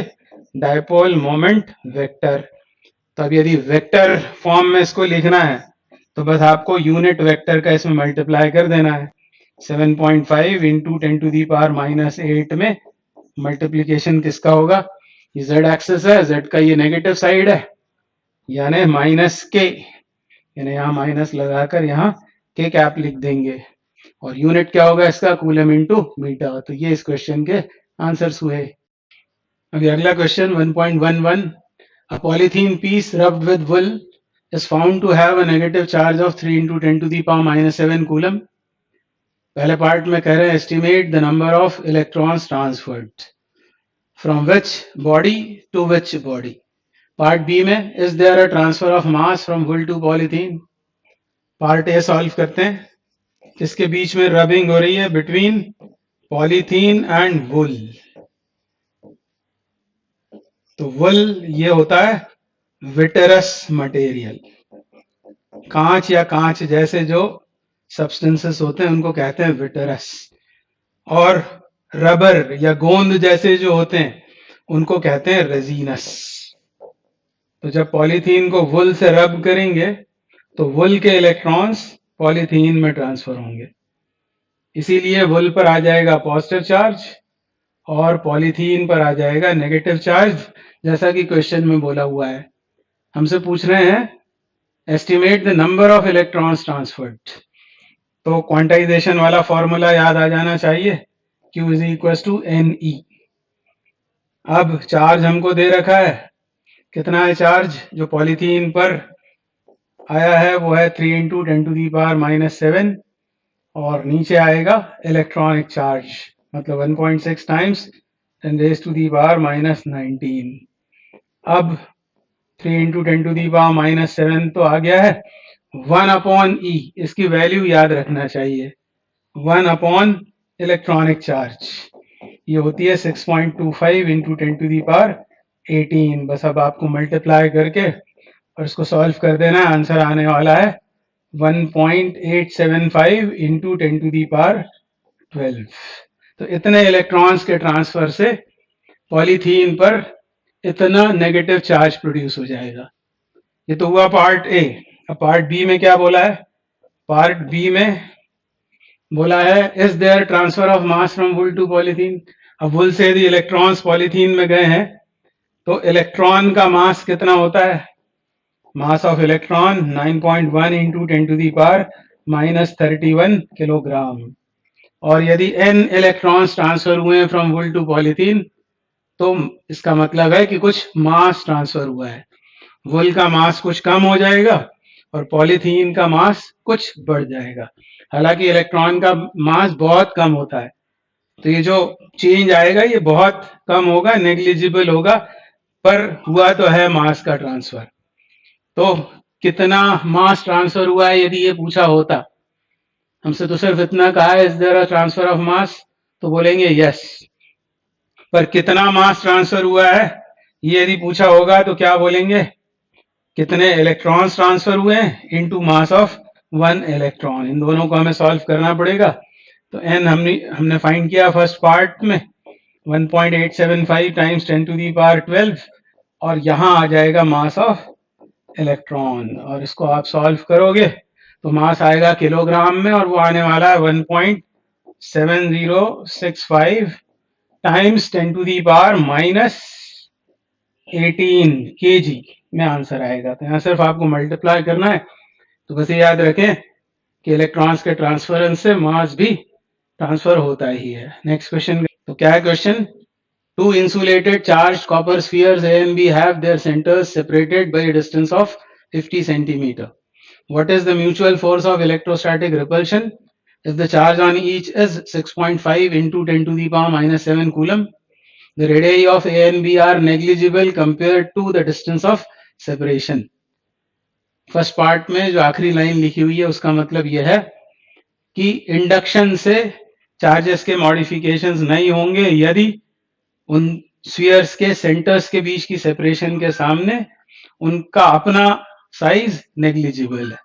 डायपोल मोमेंट वेक्टर। तो अब यदि वेक्टर फॉर्म में इसको लिखना है तो बस आपको यूनिट वेक्टर का इसमें मल्टीप्लाई कर देना है। 7.5 इंटू 10⁻⁻8 में मल्टीप्लीकेशन किसका होगा, ये z एक्सिस है, z का ये नेगेटिव साइड है, यानी माइनस के, यानी यहाँ माइनस लगाकर यहाँ के कैप लिख देंगे, और यूनिट क्या होगा इसका, कूलम इनटू मीटर। तो ये इस क्वेश्चन के आंसर्स हुए। अभी अगला question 1.11, a polythene piece rubbed with wool is found to have a negative charge of 3 into 10⁻⁻7 coulomb. पहले पार्ट में कह रहे हैं estimate the number of electrons transferred from which body to which body। Part B में is there a transfer of mass from wool to polythene। Part A solve करते हैं, किसके बीच में रबिंग हो रही है, बिटवीन पॉलीथीन एंड वुल। तो वुल ये होता है विटरस मटेरियल, कांच या कांच जैसे जो सब्सटेंसेस होते हैं उनको कहते हैं विटरस, और रबर या गोंद जैसे जो होते हैं उनको कहते हैं रेजिनस। तो जब पॉलीथीन को वुल से रब करेंगे तो वुल के इलेक्ट्रॉन्स पॉलीथीन में ट्रांसफर होंगे, इसीलिए वुल पर आ जाएगा पॉजिटिव चार्ज और पॉलीथीन पर आ जाएगा नेगेटिव चार्ज, जैसा कि क्वेश्चन में बोला हुआ है। हमसे पूछ रहे हैं estimate the number of electrons transferred, तो क्वांटाइजेशन वाला फॉर्मूला याद आ जाना चाहिए, Q is equal to NE। अब चार्ज हमको दे रखा है, कितना है चार्ज जो पॉलीथीन पर आया है, वो है 3 इंटू 10⁻⁻7, और नीचे आएगा इलेक्ट्रॉनिक चार्ज, मतलब 1.6 टाइम्स 10⁻⁻19। अब 3 इंटू 10⁻⁻7 तो आ गया है, 1/E, इसकी वैल्यू याद रखना चाहिए, 1/ इलेक्ट्रॉनिक चार्ज, ये होती है 6.25 इंटू 10⁻18। बस अब आपको मल्टीप्लाई करके और इसको सॉल्व कर देना, आंसर आने वाला है 1.875 इंटू 10⁻12। तो इतने इलेक्ट्रॉन्स के ट्रांसफर से पॉलीथीन पर इतना नेगेटिव चार्ज प्रोड्यूस हो जाएगा। ये तो हुआ पार्ट ए। अब पार्ट बी में क्या बोला है, पार्ट बी में बोला है is there transfer of mass from wool to polythene. अब वुल से यदि इलेक्ट्रॉन्स पॉलीथीन में गए हैं तो इलेक्ट्रॉन का मास कितना होता है, mass of electron 9.1 into 10⁻31 kilogram, और यदि n इलेक्ट्रॉन्स ट्रांसफर हुए हैं फ्रॉम वुल टू पॉलीथीन तो इसका मतलब है कि कुछ मास ट्रांसफर हुआ है, वुल का मास कुछ कम हो जाएगा और पॉलीथीन का मास कुछ बढ़ जाएगा। हालांकि इलेक्ट्रॉन का मास बहुत कम होता है, तो ये जो चेंज आएगा ये बहुत कम होगा, नेग्लिजिबल होगा, पर हुआ तो है मास का ट्रांसफर। तो कितना मास ट्रांसफर हुआ है यदि ये पूछा होता, हमसे तो सिर्फ इतना कहा है is there a transfer of mass, तो बोलेंगे यस, पर कितना मास ट्रांसफर हुआ है ये यदि पूछा होगा तो क्या बोलेंगे, कितने इलेक्ट्रॉन्स ट्रांसफर हुए हैं इनटू मास ऑफ 1 इलेक्ट्रॉन। इन दोनों को हमें सॉल्व करना पड़ेगा। तो n हमने फाइंड किया फर्स्ट पार्ट में 1.875 टाइम्स 10⁻12, और यहां आ जाएगा मास ऑफ इलेक्ट्रॉन, और इसको आप सॉल्व करोगे तो मास आएगा किलोग्राम में, और वो आने वाला है 1.7065 टाइम्स 10⁻⁻18 kg में आंसर आएगा। तो यहाँ सिर्फ आपको मल्टीप्लाई करना है। तो बस ये याद रखें कि इलेक्ट्रॉन्स के ट्रांसफरेंस से मास भी ट्रांसफर होता ही है। नेक्स्ट क्वेश्चन, तो क्या है question, two insulated charge copper spheres A and B have their centers separated by a distance of 50 centimeter. What is the mutual force of electrostatic repulsion if the charge on each is 6.5 into 10⁻⁻7 coulomb? The radii of A and B are negligible compared to the distance of separation. First part में जो आखिरी line लिखी हुई है उसका मतलब यह है कि इंडक्शन से चार्जेस के मॉडिफिकेशंस नहीं होंगे यदि उन स्फीयर्स के सेंटर्स के बीच की सेपरेशन के सामने उनका अपना साइज नेग्लिजिबल है।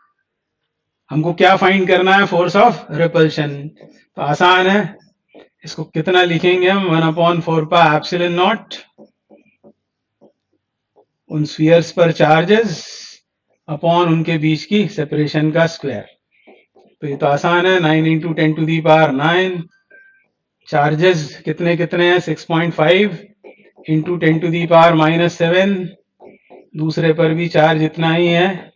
हमको क्या फाइंड करना है? Force of repulsion. तो आसान है, इसको कितना लिखेंगे हम? 1/4πε0 उन स्फीयर्स पर चार्जेस अपॉन उनके बीच की सेपरेशन का स्क्वायर। तो ये तो आसान है, 9 × 10⁹ चार्जेस कितने कितने हैं? 6.5 × 10⁻⁻7, दूसरे पर भी चार्ज इतना ही है,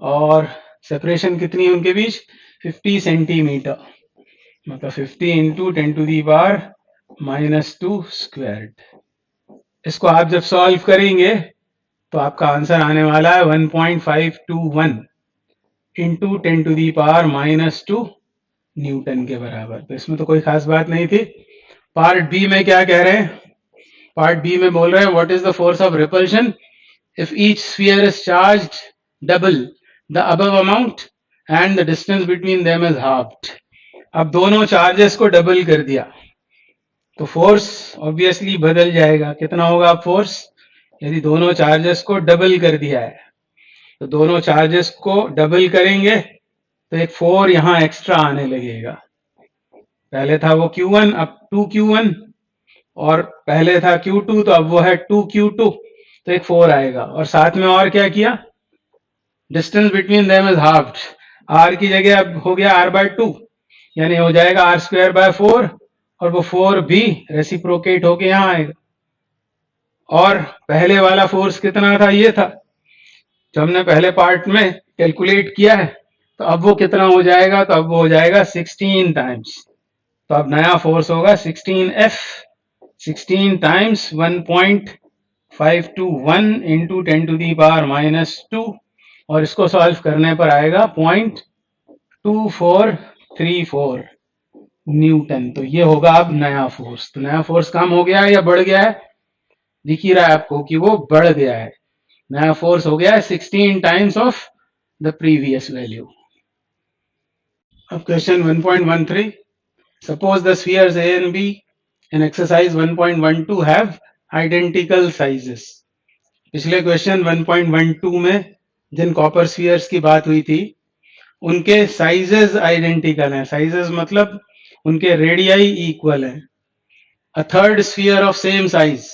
और सेपरेशन कितनी है उनके बीच? 50 सेंटीमीटर, मतलब 50 × 10⁻2 स्क्वायर्ड। इसको आप जब सॉल्व करेंगे तो आपका आंसर आने वाला है 1.521 × 10⁻2 न्यूटन के बराबर। तो इसमें तो कोई खास बात नहीं थी। पार्ट बी में क्या कह रहे हैं? पार्ट बी में बोल रहे हैं what is the force of repulsion if each sphere is charged double the above amount and the distance between them is halved. अब दोनों चार्जेस को डबल कर दिया तो फोर्स ऑब्वियसली बदल जाएगा। कितना होगा फोर्स? यदि दोनों चार्जेस को डबल कर दिया है तो दोनों चार्जेस को डबल करेंगे तो एक 4 यहां एक्स्ट्रा आने लगेगा। पहले था वो Q1, अब 2Q1, और पहले था Q2 तो अब वो है 2Q2, तो एक 4 आएगा। और साथ में और क्या किया? Distance between them is halved. r की जगह अब हो गया r/2, यानी हो जाएगा r²/4, और वो 4 भी रेसिप्रोकेट होके यहां आएगा। और पहले वाला फोर्स कितना था? ये था जो हमने पहले पार्ट में कैलकुलेट किया है। तो अब वो कितना हो जाएगा? तो अब वो हो जाएगा 16 टाइम्स। तो अब नया फोर्स होगा 16F, 16 टाइम्स 1.521 × 10⁻2, और इसको सॉल्व करने पर आएगा 0.2434 न्यूटन। तो ये होगा अब नया फोर्स। तो नया फोर्स कम हो गया है या बढ़ गया है? दिख ही रहा है आपको कि वो बढ़ गया है। नया फोर्स हो गया है 16 times of the previous value. अब question 1.13, suppose the spheres A and B in exercise 1.12 have identical sizes। पिछले क्वेश्चन 1.12 में जिन कॉपर स्फीयर्स की बात हुई थी उनके साइजेस आइडेंटिकल हैं। साइजेस मतलब उनके रेडियाई इक्वल हैं। A third sphere of same size,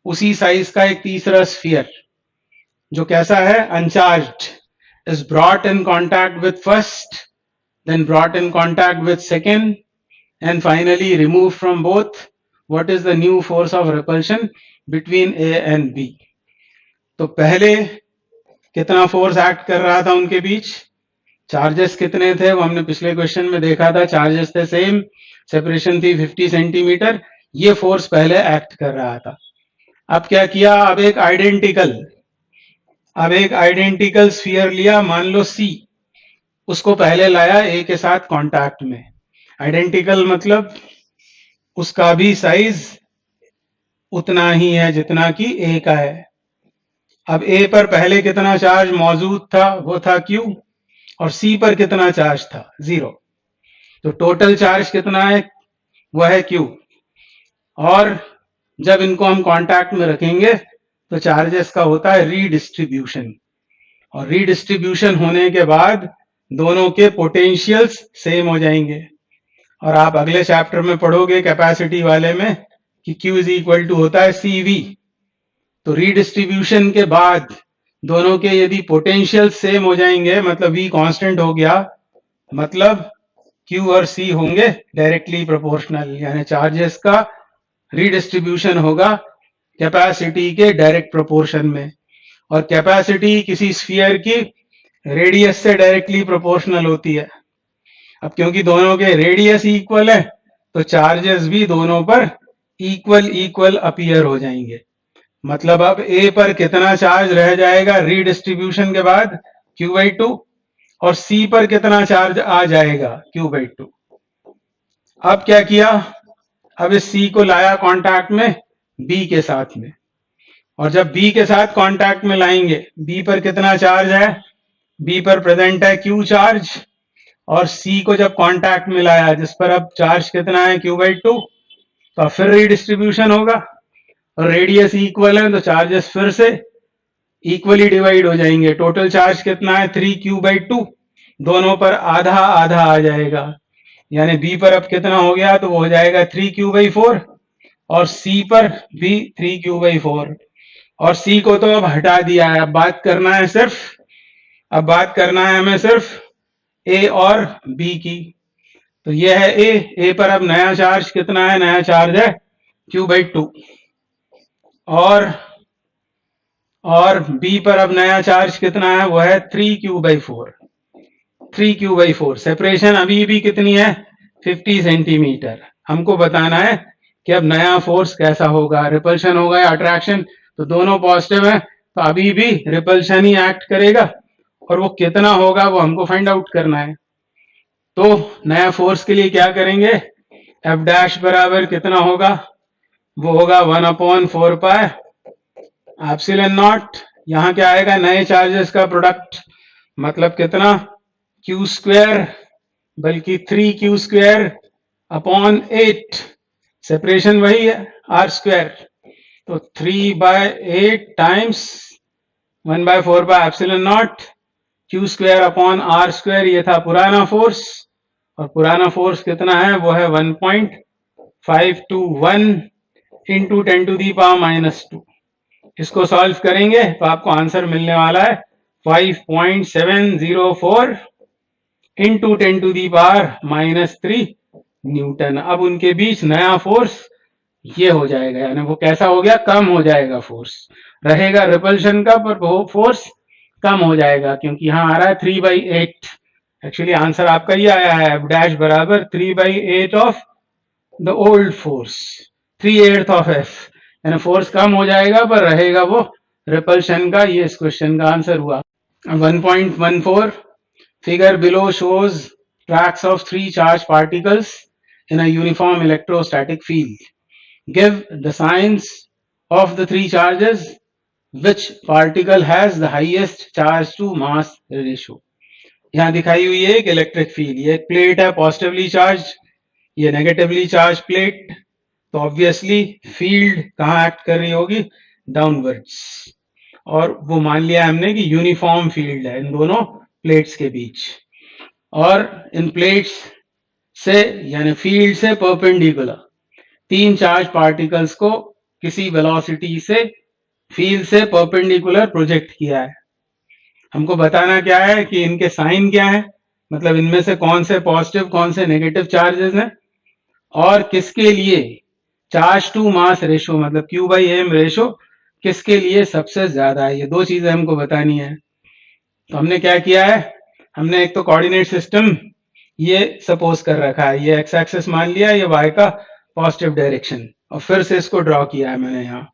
उसी साइज का एक तीसरा स्फीयर जो कैसा है? Uncharged, is brought in contact with first, then brought in contact with second, and finally removed from both. What is the new force of repulsion between A and B? तो पहले कितना force act कर रहा था उनके बीच? Charges कितने थे वो हमने पिछले क्वेश्चन में देखा था। चार्जेस थे सेम, सेपरेशन थी 50 सेंटीमीटर। ये फोर्स पहले एक्ट कर रहा था। अब क्या किया? अब एक आइडेंटिकल स्फीयर लिया, मान लो C, उसको पहले लाया A के साथ कांटेक्ट में। आइडेंटिकल मतलब उसका भी साइज उतना ही है जितना कि A का है। अब A पर पहले कितना चार्ज मौजूद था? वो था Q, और C पर कितना चार्ज था? 0। तो टोटल चार्ज कितना है? वो है Q। और जब इनको हम कांटेक्ट में रखेंगे तो चार्जेस का होता है रीडिस्ट्रीब्यूशन, और रीडिस्ट्रीब्यूशन होने के बाद दोनों के पोटेंशियल्स सेम हो जाएंगे। और आप अगले चैप्टर में पढ़ोगे कैपेसिटी वाले में कि Q इज इक्वल टू होता है CV। तो रीडिस्ट्रीब्यूशन के बाद दोनों के यदि पोटेंशियल सेम हो जाएंगे, मतलब V कांस्टेंट हो गया, मतलब Q और C होंगे डायरेक्टली प्रोपोर्शनल, यानी चार्जेस का रीडिस्ट्रीब्यूशन होगा कैपेसिटी के डायरेक्ट प्रोपोर्शन में। और कैपेसिटी किसी स्फीयर की रेडियस से डायरेक्टली प्रोपोर्शनल होती है। अब क्योंकि दोनों के रेडियस इक्वल है तो चार्जेस भी दोनों पर इक्वल अपीयर हो जाएंगे। मतलब अब A पर कितना चार्ज रह जाएगा रीडिस्ट्रीब्यूशन के बाद? Q/2, और C पर कितना चार्ज आ जाएगा? Q/2। अब क्या किया? अब इस C को लाया कांटेक्ट में B के साथ में, और जब B के साथ कांटेक्ट में लाएंगे, B पर कितना चार्ज है? B पर प्रेजेंट है Q चार्ज, और C को जब कांटेक्ट में लाया जिस पर अब चार्ज कितना है? Q/2, तो फिर रीडिस्ट्रीब्यूशन होगा। और रेडियस इक्वल है तो चार्जेस फिर से इक्वली डिवाइड हो जाएंगे। टोटल चार्ज कितना है 3q/2, दोनों पर आधा आधा आ जाएगा, यानी b पर अब कितना हो गया तो वो हो जाएगा 3q/4 और c पर भी 3q/4 और c को तो अब हटा दिया है। अब बात करना है हमें सिर्फ a और b की। तो ये है a पर अब नया चार्ज कितना है, नया चार्ज है q/2 और b पर अब नया चार्ज कितना है, वो है 3q/4। सेपरेशन अभी भी कितनी है 50 सेंटीमीटर। हमको बताना है कि अब नया फोर्स कैसा होगा, रिपल्शन होगा या अट्रैक्शन। तो दोनों पॉजिटिव है तो अभी भी रिपल्शन ही एक्ट करेगा और वो कितना होगा वो हमको फाइंड आउट करना है। तो नया फोर्स के लिए क्या करेंगे, F' बराबर कितना होगा, वो होगा 1/4 एप्सिलॉन नॉट। यहाँ क्या आएगा, नए चार्जेस का प्रोडक्ट, मतलब कितना q², बल्कि 3q²/8, सेपरेशन वही है r²। तो 3/8 टाइम्स 1/4 एप्सिलॉन नॉट q²/r²। ये था पुराना फोर्स और पुराना फोर्स कितना है, वो है 1.521 इंटू 10⁻⁻²। इसको सॉल्व करेंगे तो आपको आंसर मिलने वाला है 5.704 इंटू 10⁻³ न्यूटन। अब उनके बीच नया फोर्स ये हो जाएगा, यानी वो कैसा हो गया, कम हो जाएगा, फोर्स रहेगा रिपल्शन का पर वो फोर्स कम हो जाएगा, क्योंकि यहाँ आ रहा है 3/8। एक्चुअली आंसर आपका ये आया है F' बराबर 3/8 of the old force, 3/8 of F, यानी फोर्स कम हो जाएगा पर रहेगा वो रिपल्शन का। ये इस क्वेश्चन का आंसर हुआ। 1.14 figure below shows tracks of 3 charged particles in a uniform electrostatic field. Give the signs of the 3 charges. Which particle has the highest charge to mass ratio? यहाँ दिखाई हुई है एक इलेक्ट्रिक फील्ड, ये एक plate है positively charge, ये negatively charge plate. तो ऑब्वियसली फील्ड कहाँ एक्ट कर रही होगी, डाउनवर्ड्स, और वो मान लिया हमने कि यूनिफॉर्म फील्ड है इन दोनों प्लेट्स के बीच। और इन प्लेट्स से यानी फील्ड से परपेंडिकुलर 3 चार्ज पार्टिकल्स को किसी वेलोसिटी से फील्ड से परपेंडिकुलर प्रोजेक्ट किया है। हमको बताना क्या है कि इनके साइन क्या है, मतलब इनमें से कौन से पॉजिटिव कौन से नेगेटिव चार्जेस हैं और किसके लिए चार्ज टू मास रेशो मतलब Q/m रेशो किसके लिए सबसे ज्यादा है। ये दो चीजें हमको बतानी है। तो हमने क्या किया है, हमने एक तो कोऑर्डिनेट सिस्टम ये सपोज कर रखा है, ये एक्स एक्सिस मान लिया, ये वाई का पॉजिटिव डायरेक्शन, और फिर से इसको ड्रॉ किया है मैंने। यहाँ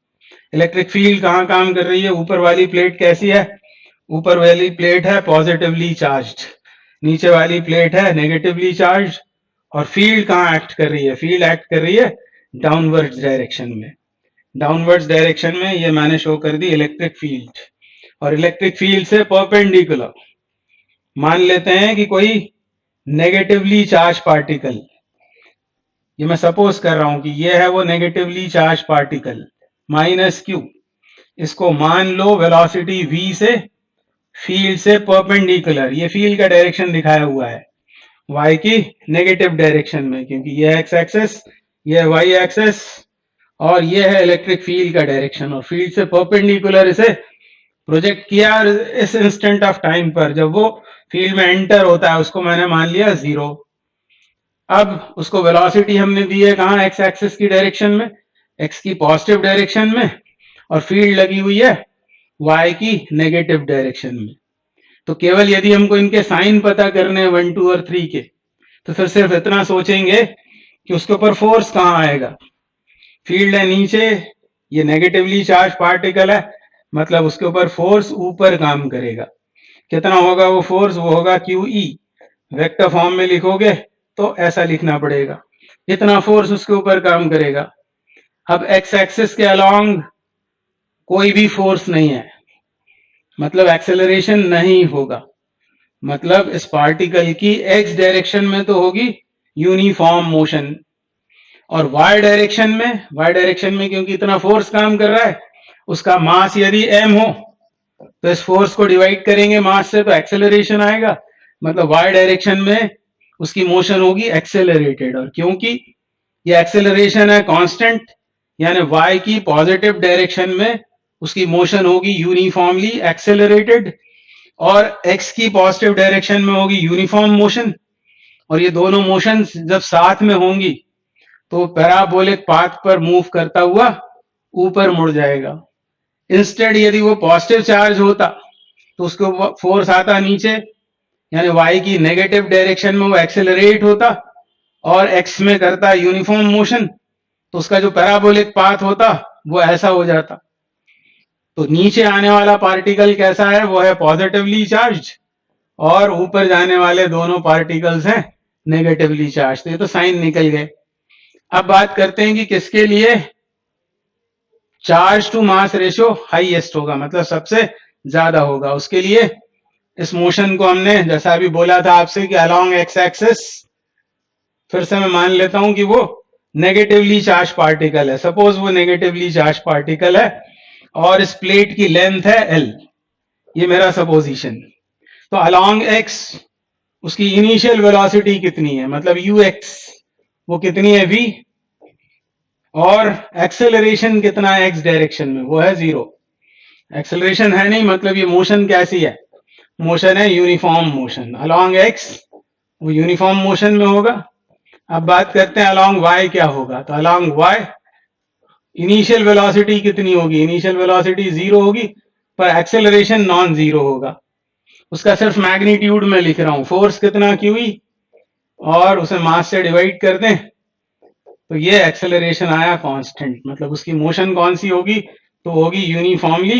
इलेक्ट्रिक फील्ड कहाँ काम कर रही है, ऊपर वाली प्लेट कैसी है, ऊपर वाली प्लेट है पॉजिटिवली चार्ज्ड, नीचे वाली प्लेट है नेगेटिवली चार्ज्ड। और फील्ड कहाँ एक्ट कर रही है, फील्ड एक्ट कर रही है डाउनवर्ड्स डायरेक्शन में। डाउनवर्ड्स डायरेक्शन में ये मैंने शो कर दी इलेक्ट्रिक फील्ड, और इलेक्ट्रिक फील्ड से परपेंडिकुलर मान लेते हैं कि कोई नेगेटिवली चार्ज पार्टिकल, ये मैं सपोज कर रहा हूं कि ये है वो नेगेटिवली चार्ज पार्टिकल -q, इसको मान लो वेलोसिटी v से फील्ड से परपेंडिकुलर, ये फील्ड का डायरेक्शन दिखाया हुआ है y की नेगेटिव डायरेक्शन में, क्योंकि ये x एक्सेस ये y एक्सेस और ये है इलेक्ट्रिक फील्ड का डायरेक्शन, और फील्ड से परपेंडिकुलर इसे प्रोजेक्ट किया इस इंस्टेंट ऑफ टाइम पर जब वो फील्ड में एंटर होता है, उसको मैंने मान लिया 0। अब उसको वेलोसिटी हमने दी है कहाँ, x एक्सिस की डायरेक्शन में, x की पॉजिटिव डायरेक्शन में, और फील्ड लगी हुई है y की नेगेटिव डायरेक्शन में। तो केवल यदि हमको इनके साइन पता करने 1, 2 और 3 के, तो फिर सिर्फ इतना सोचेंगे कि उसके ऊपर फोर्स कहाँ आएगा। फील्ड है नीचे, ये नेगेटिवली चार्ज पार्टिकल है, मतलब उसके ऊपर फोर्स ऊपर काम करेगा। कितना होगा वो फोर्स, वो होगा QE। वेक्टर फॉर्म में लिखोगे तो ऐसा लिखना पड़ेगा, इतना फोर्स उसके ऊपर काम करेगा। अब x एक्सिस के अलोंग कोई भी फोर्स नहीं है, मतलब एक्सेलरेशन नहीं होगा, मतलब इस पार्टिकल की x डायरेक्शन में तो होगी यूनिफॉर्म मोशन। और y डायरेक्शन में क्योंकि इतना फोर्स काम कर रहा है, उसका मास यदि m हो तो इस फोर्स को डिवाइड करेंगे मास से तो एक्सेलरेशन आएगा, मतलब y डायरेक्शन में उसकी मोशन होगी एक्सेलरेटेड। और क्योंकि ये एक्सेलरेशन है कांस्टेंट, यानी y की पॉजिटिव डायरेक्शन में उसकी मोशन होगी यूनिफॉर्मली एक्सेलरेटेड और x की पॉजिटिव डायरेक्शन में होगी यूनिफॉर्म मोशन। और ये दोनों मोशंस जब साथ में होंगी तो पैराबोलिक पाथ पर मूव करता हुआ ऊपर मुड़ जाएगा। इंस्टेड यदि वो पॉजिटिव चार्ज होता तो उसको फोर्स आता नीचे, यानी y की नेगेटिव डायरेक्शन में वो एक्सेलरेट होता और x में करता यूनिफॉर्म मोशन, तो उसका जो पैराबोलिक पाथ होता वो ऐसा हो जाता। तो नीचे आने वाला पार्टिकल कैसा है, वो है पॉजिटिवली चार्ज, और ऊपर जाने वाले दोनों पार्टिकल्स हैं नेगेटिवली चार्ज। तो ये तो साइन निकल गए। अब बात करते हैं कि किसके लिए charge to mass ratio highest होगा, मतलब सबसे ज्यादा होगा। उसके लिए इस मोशन को हमने जैसा अभी बोला था आपसे कि अलोंग एक्स एक्सिस, फिर से मैं मान लेता हूं कि वो नेगेटिवली चार्ज पार्टिकल है। सपोज वो नेगेटिवली चार्ज पार्टिकल है और इस प्लेट की लेंथ है l, ये मेरा सपोजिशन। तो अलोंग x उसकी इनिशियल वेलोसिटी कितनी है, मतलब ux वो कितनी है v, और एक्सेलरेशन कितना है x डायरेक्शन में, वो है 0। एक्सेलरेशन है नहीं, मतलब ये मोशन कैसी है, मोशन है यूनिफॉर्म मोशन। अलोंग x वो यूनिफॉर्म मोशन में होगा। अब बात करते हैं अलोंग y क्या होगा। तो अलोंग y इनिशियल वेलोसिटी कितनी होगी, इनिशियल वेलोसिटी 0 होगी पर एक्सेलरेशन नॉन जीरो होगा। उसका सिर्फ मैग्नीट्यूड में लिख रहा हूं, फोर्स कितना QE और उसे मास से डिवाइड कर दें तो ये एक्सेलरेशन आया कांस्टेंट, मतलब उसकी मोशन कौन सी होगी, तो होगी यूनिफॉर्मली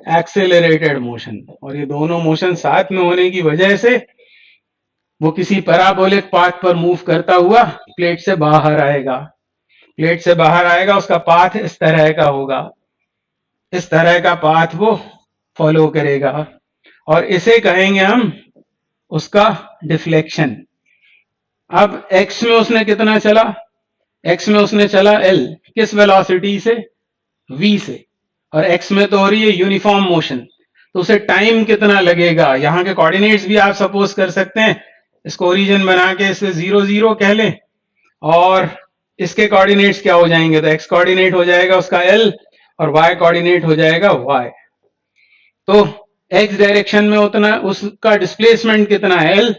एक्सेलरेटेड मोशन। और ये दोनों मोशन साथ में होने की वजह से वो किसी पैराबोलिक पाथ पर मूव करता हुआ प्लेट से बाहर आएगा। प्लेट से बाहर आएगा, उसका पाथ इस तरह का होगा, इस तरह का पाथ वो फॉलो करेगा और इसे कहेंगे हम उसका डिफ्लेक्शन। अब x में उसने कितना चला, x में उसने चला l, किस वेलोसिटी से, v से, और x में तो हो रही है यूनिफॉर्म मोशन, तो उसे टाइम कितना लगेगा। यहाँ के कोऑर्डिनेट्स भी आप सपोज कर सकते हैं, इसको ओरिजिन बना के इसे 0 0 कह लें और इसके कोऑर्डिनेट्स क्या हो जाएंगे, तो x कोऑर्डिनेट हो जाएगा उसका l और y कोऑर्डिनेट हो जाएगा y। तो x डायरेक्शन में उतना उसका डिस्प्लेसमेंट कितना है l,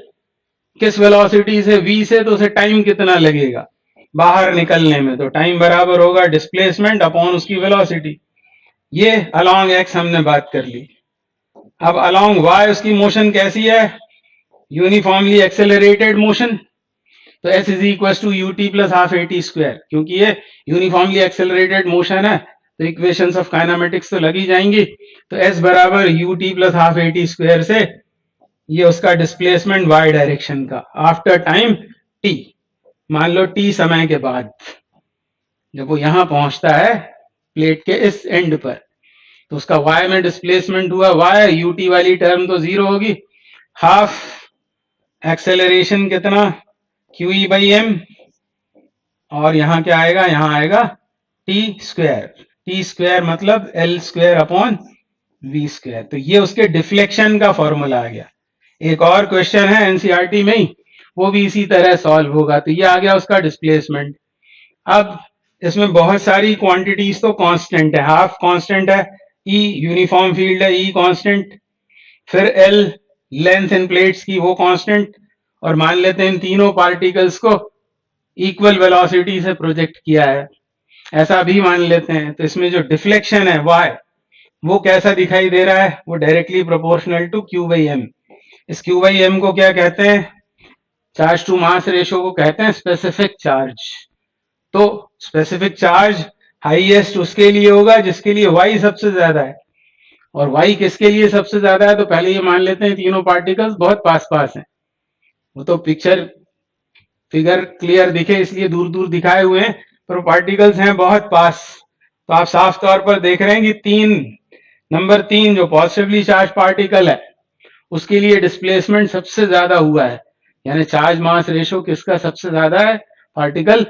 किस वेलोसिटी से v से, तो उसे टाइम कितना लगेगा बाहर निकलने में, तो टाइम बराबर होगा डिस्प्लेसमेंट अपॉन उसकी वेलोसिटी। ये अलोंग x हमने बात कर ली। अब अलोंग y उसकी मोशन कैसी है, यूनिफॉर्मली एक्सेलरेटेड मोशन। तो s is equal to ut plus half at square, क्योंकि ये यूनिफॉर्मली एक्सेलरेटेड मोशन है तो इक्वेशंस ऑफ काइनेमेटिक्स तो लगी जाएंगी। तो s बराबर ut plus half at square से ये उसका डिस्प्लेसमेंट y डायरेक्शन का आफ्टर टाइम t, मान लो t समय के बाद, जब वो यहां पहुंचता है प्लेट के इस एंड पर, तो उसका y में डिस्प्लेसमेंट हुआ y, ut वाली टर्म तो 0 होगी, हाफ एक्सेलरेशन कितना QE बाई m, और यहां क्या आएगा, यहां आएगा t स्क्वायर मतलब l square upon v square. तो ये उसके डिफ्लेक्शन का फॉर्मूला आ गया। एक और क्वेश्चन है एनसीईआरटी में ही, वो भी इसी तरह सॉल्व होगा। तो ये आ गया उसका डिस्प्लेसमेंट। अब इसमें बहुत सारी क्वांटिटीज तो कांस्टेंट है, हाफ कांस्टेंट है, E यूनिफॉर्म फील्ड है, E कांस्टेंट, फिर L लेंथ इन प्लेट्स की वो कांस्टेंट, और मान लेते हैं इन तीनों पार्टिकल्स को इक्वल वेलोसिटी से प्रोजेक्ट किया है, ऐसा भी मान लेते हैं। तो इसमें जो डिफ्लेक्शन है y, वो कैसा दिखाई दे रहा है, वो directly proportional to q by m। इस q बाई m को क्या कहते हैं, चार्ज टू मास रेशियो को कहते हैं स्पेसिफिक चार्ज। तो स्पेसिफिक चार्ज हाईएस्ट उसके लिए होगा जिसके लिए y सबसे ज्यादा है, और y किसके लिए सबसे ज्यादा है, तो पहले ये मान लेते हैं तीनों पार्टिकल्स बहुत पास पास हैं। वो तो फिगर क्लियर दिखे इसलिए दूर दूर दिखाए हुए हैं, पर पार्टिकल्स हैं बहुत पास। तो आप साफ तौर पर देख रहे हैं कि नंबर 3 जो पॉजिटिवली चार्ज पार्टिकल है उसके लिए डिस्प्लेसमेंट सबसे ज्यादा हुआ है, यानी चार्ज मास रेशियो किसका सबसे ज्यादा है, पार्टिकल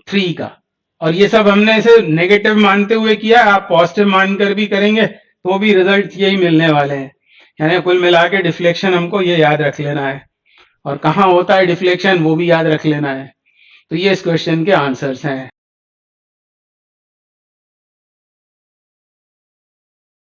3 का, और ये सब हमने इसे नेगेटिव मानते हुए किया, आप पॉजिटिव मानकर भी करेंगे तो भी रिजल्ट यही मिलने वाले हैं। यानी कुल मिला के डिफ्लेक्शन हमको ये याद रख लेना है, और कहाँ होता है डिफ्लेक्शन वो भी याद रख लेना है। तो ये इस क्वेश्चन के आंसर्स हैं।